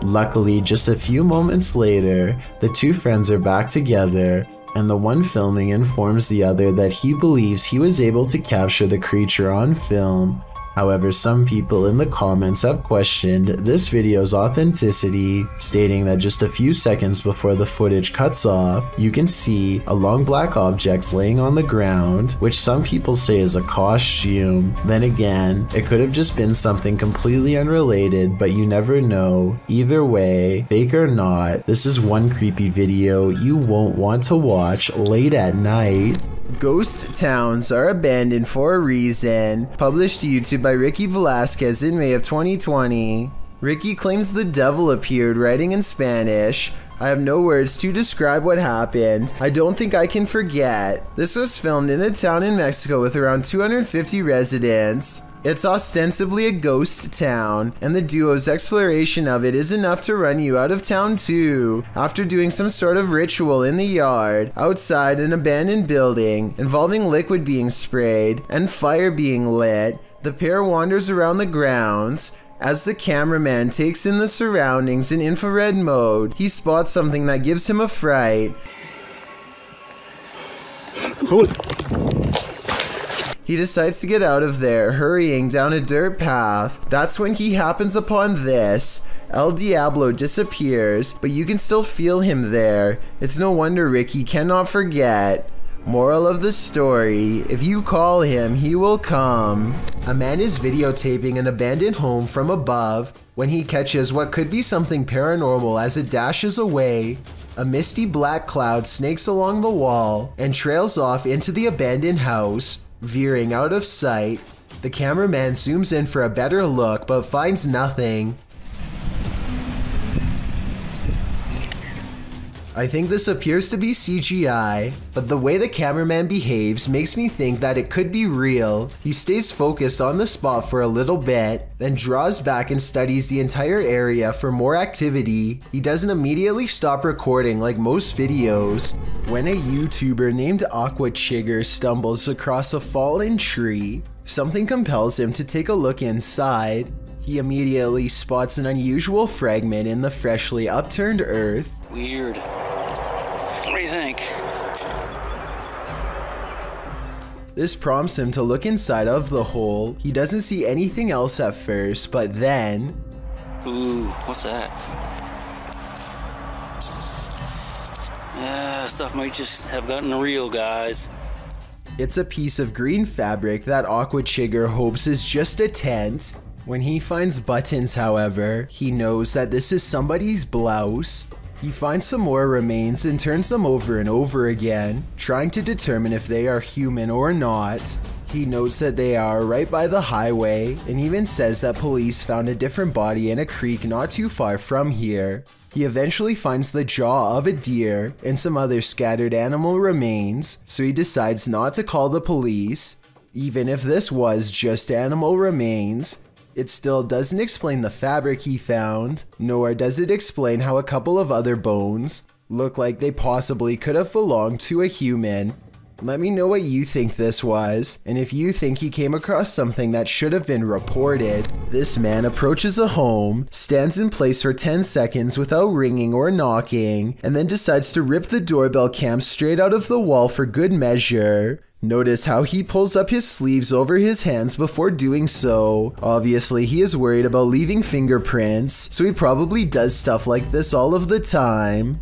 Luckily, just a few moments later, the two friends are back together, and the one filming informs the other that he believes he was able to capture the creature on film. However, some people in the comments have questioned this video's authenticity, stating that just a few seconds before the footage cuts off, you can see a long black object laying on the ground, which some people say is a costume. Then again, it could have just been something completely unrelated, but you never know. Either way, fake or not, this is one creepy video you won't want to watch late at night. Ghost towns are abandoned for a reason. Published to YouTube by Ricky Velasquez in May of 2020. Ricky claims the devil appeared, writing in Spanish. I have no words to describe what happened. I don't think I can forget. This was filmed in a town in Mexico with around 250 residents. It's ostensibly a ghost town, and the duo's exploration of it is enough to run you out of town too. After doing some sort of ritual in the yard, outside an abandoned building, involving liquid being sprayed and fire being lit, the pair wanders around the grounds. As the cameraman takes in the surroundings in infrared mode, he spots something that gives him a fright. He decides to get out of there, hurrying down a dirt path. That's when he happens upon this. El Diablo disappears, but you can still feel him there. It's no wonder Ricky cannot forget. Moral of the story, if you call him, he will come. A man is videotaping an abandoned home from above when he catches what could be something paranormal as it dashes away. A misty black cloud snakes along the wall and trails off into the abandoned house, veering out of sight. The cameraman zooms in for a better look but finds nothing. I think this appears to be CGI, but the way the cameraman behaves makes me think that it could be real. He stays focused on the spot for a little bit, then draws back and studies the entire area for more activity. He doesn't immediately stop recording like most videos. When a YouTuber named Aqua Chigger stumbles across a fallen tree, something compels him to take a look inside. He immediately spots an unusual fragment in the freshly upturned earth. Weird. What do you think? This prompts him to look inside of the hole. He doesn't see anything else at first, but then... Ooh, what's that? Stuff might just have gotten real, guys. It's a piece of green fabric that Aqua Chigger hopes is just a tent. When he finds buttons, however, he knows that this is somebody's blouse. He finds some more remains and turns them over and over again, trying to determine if they are human or not. He notes that they are right by the highway and even says that police found a different body in a creek not too far from here. He eventually finds the jaw of a deer and some other scattered animal remains, so he decides not to call the police. Even if this was just animal remains, it still doesn't explain the fabric he found, nor does it explain how a couple of other bones look like they possibly could have belonged to a human. Let me know what you think this was, and if you think he came across something that should have been reported. This man approaches a home, stands in place for 10 seconds without ringing or knocking, and then decides to rip the doorbell cam straight out of the wall for good measure. Notice how he pulls up his sleeves over his hands before doing so. Obviously, he is worried about leaving fingerprints, so he probably does stuff like this all of the time.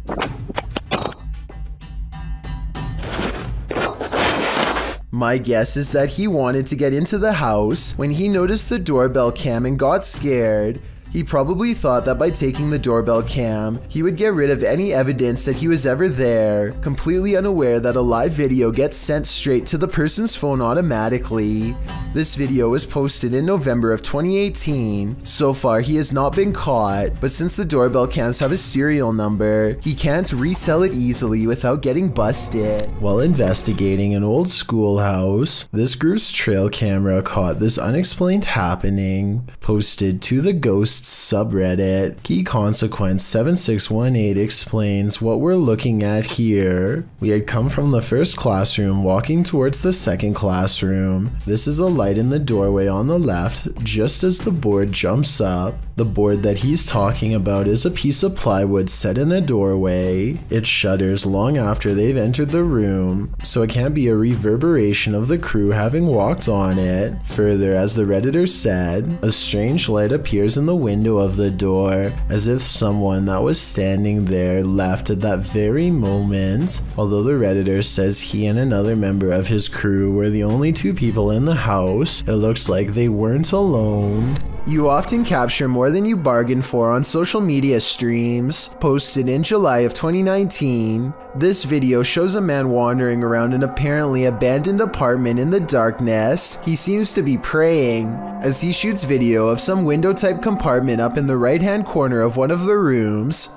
My guess is that he wanted to get into the house when he noticed the doorbell cam and got scared. He probably thought that by taking the doorbell cam, he would get rid of any evidence that he was ever there, completely unaware that a live video gets sent straight to the person's phone automatically. This video was posted in November of 2018. So far, he has not been caught, but since the doorbell cams have a serial number, he can't resell it easily without getting busted. While investigating an old schoolhouse, this group's trail camera caught this unexplained happening, posted to the Ghosts subreddit. Key Consequence 7618 explains what we're looking at here. We had come from the first classroom walking towards the second classroom. This is a light in the doorway on the left just as the board jumps up. The board that he's talking about is a piece of plywood set in a doorway. It shudders long after they've entered the room, so it can't be a reverberation of the crew having walked on it. Further, as the Redditor said, a strange light appears in the window of the door, as if someone that was standing there left at that very moment. Although the Redditor says he and another member of his crew were the only two people in the house, it looks like they weren't alone. You often capture more than you bargain for on social media streams. Posted in July of 2019, this video shows a man wandering around an apparently abandoned apartment in the darkness. He seems to be praying, as he shoots video of some window-type compartment up in the right-hand corner of one of the rooms.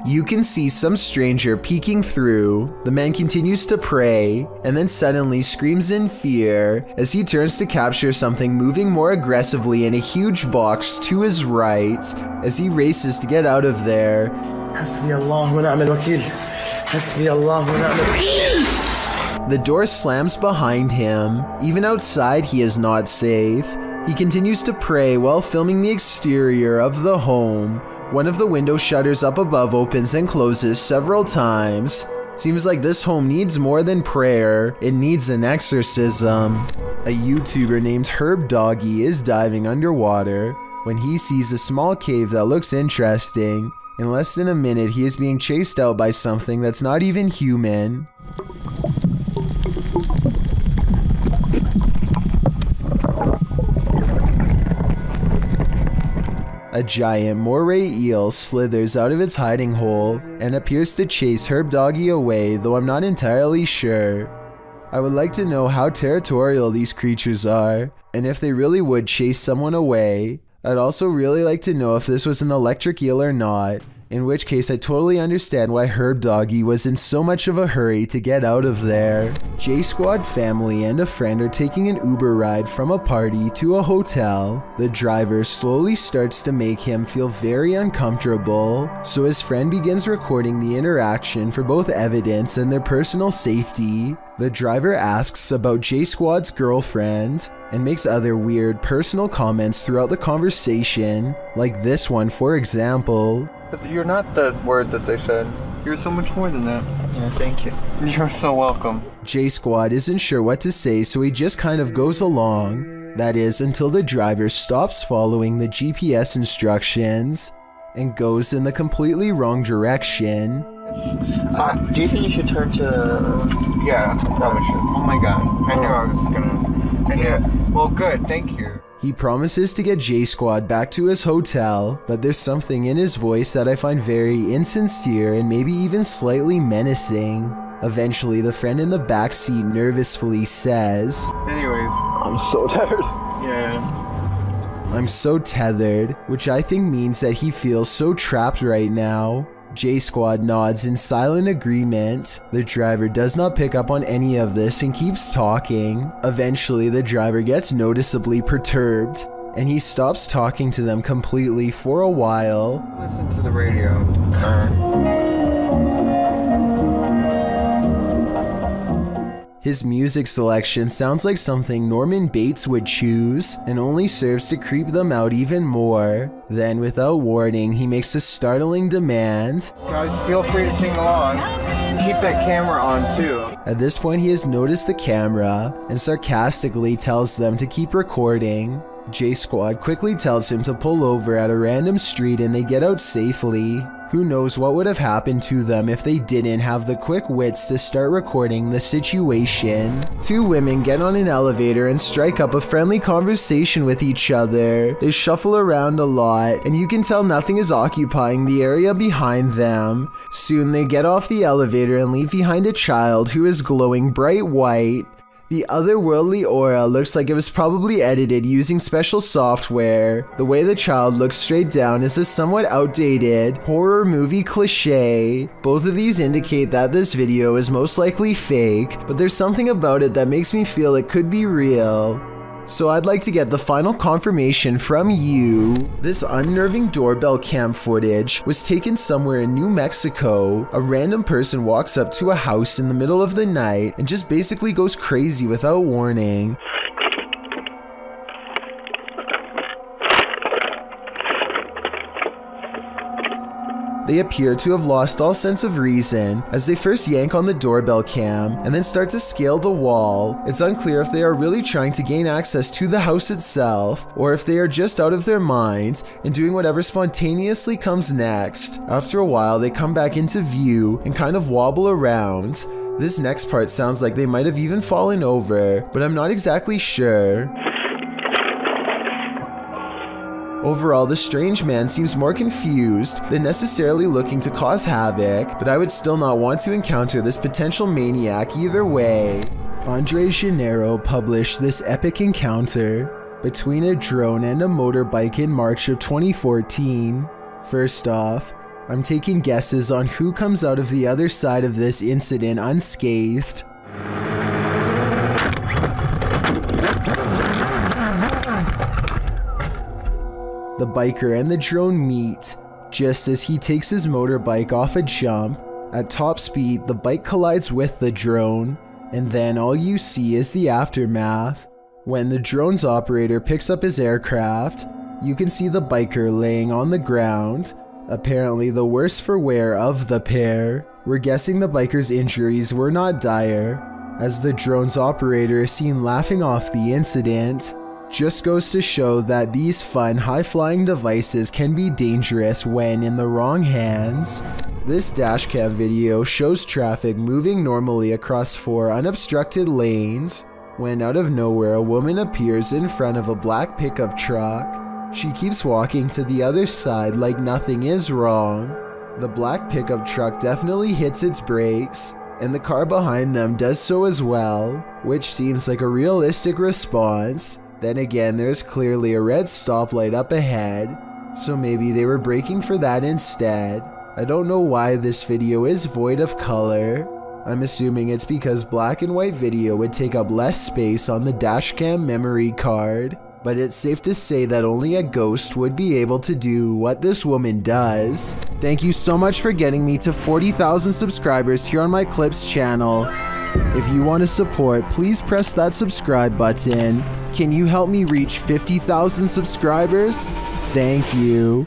You can see some stranger peeking through. The man continues to pray, and then suddenly screams in fear as he turns to capture something moving more aggressively in a huge box to his right as he races to get out of there. The door slams behind him. Even outside, he is not safe. He continues to pray while filming the exterior of the home. One of the window shutters up above opens and closes several times. Seems like this home needs more than prayer, it needs an exorcism. A YouTuber named Herb Doggy is diving underwater when he sees a small cave that looks interesting In less than a minute, he is being chased out by something that's not even human. A giant moray eel slithers out of its hiding hole and appears to chase Herb Doggy away, though I'm not entirely sure. I would like to know how territorial these creatures are, and if they really would chase someone away. I'd also really like to know if this was an electric eel or not, in which case I totally understand why Herb Doggy was in so much of a hurry to get out of there. J Squad family and a friend are taking an Uber ride from a party to a hotel. The driver slowly starts to make him feel very uncomfortable, so his friend begins recording the interaction for both evidence and their personal safety. The driver asks about J Squad's girlfriend and makes other weird personal comments throughout the conversation, like this one for example. But you're not the word that they said. You're so much more than that. Yeah, thank you. You're so welcome. J Squad isn't sure what to say, so he just kind of goes along. That is, until the driver stops following the GPS instructions and goes in the completely wrong direction. Do you think you should turn to... Yeah, I probably should. Oh my god. I knew I was gonna... Yeah. Well, good. Thank you. He promises to get J Squad back to his hotel, but there's something in his voice that I find very insincere and maybe even slightly menacing. Eventually, the friend in the backseat nervously says, Anyways, I'm so tired. Yeah. I'm so tethered, which I think means that he feels so trapped right now. J Squad nods in silent agreement. The driver does not pick up on any of this and keeps talking. Eventually, the driver gets noticeably perturbed, and he stops talking to them completely for a while. Listen to the radio. His music selection sounds like something Norman Bates would choose, and only serves to creep them out even more. Then, without warning, he makes a startling demand. Guys, feel free to sing along. Keep that camera on too. At this point, he has noticed the camera and sarcastically tells them to keep recording. J Squad quickly tells him to pull over at a random street and they get out safely. Who knows what would have happened to them if they didn't have the quick wits to start recording the situation. Two women get on an elevator and strike up a friendly conversation with each other. They shuffle around a lot, and you can tell nothing is occupying the area behind them. Soon they get off the elevator and leave behind a child who is glowing bright white. The otherworldly aura looks like it was probably edited using special software. The way the child looks straight down is a somewhat outdated horror movie cliche. Both of these indicate that this video is most likely fake, but there's something about it that makes me feel it could be real. So I'd like to get the final confirmation from you. This unnerving doorbell cam footage was taken somewhere in New Mexico. A random person walks up to a house in the middle of the night and just basically goes crazy without warning. They appear to have lost all sense of reason as they first yank on the doorbell cam and then start to scale the wall. It's unclear if they are really trying to gain access to the house itself or if they are just out of their minds and doing whatever spontaneously comes next. After a while, they come back into view and kind of wobble around. This next part sounds like they might have even fallen over, but I'm not exactly sure. Overall, the strange man seems more confused than necessarily looking to cause havoc, but I would still not want to encounter this potential maniac either way. Andre Gennaro published this epic encounter between a drone and a motorbike in March of 2014. First off, I'm taking guesses on who comes out of the other side of this incident unscathed. The biker and the drone meet just as he takes his motorbike off a jump. At top speed, the bike collides with the drone, and then all you see is the aftermath. When the drone's operator picks up his aircraft, you can see the biker laying on the ground, apparently the worse for wear of the pair. We're guessing the biker's injuries were not dire, as the drone's operator is seen laughing off the incident. Just goes to show that these fun, high-flying devices can be dangerous when in the wrong hands. This dashcam video shows traffic moving normally across 4 unobstructed lanes, when out of nowhere a woman appears in front of a black pickup truck. She keeps walking to the other side like nothing is wrong. The black pickup truck definitely hits its brakes, and the car behind them does so as well, which seems like a realistic response. Then again, there's clearly a red stoplight up ahead, so maybe they were braking for that instead. I don't know why this video is void of color. I'm assuming it's because black and white video would take up less space on the dashcam memory card, but it's safe to say that only a ghost would be able to do what this woman does. Thank you so much for getting me to 40,000 subscribers here on my Clips channel. If you want to support, please press that subscribe button. Can you help me reach 50,000 subscribers? Thank you.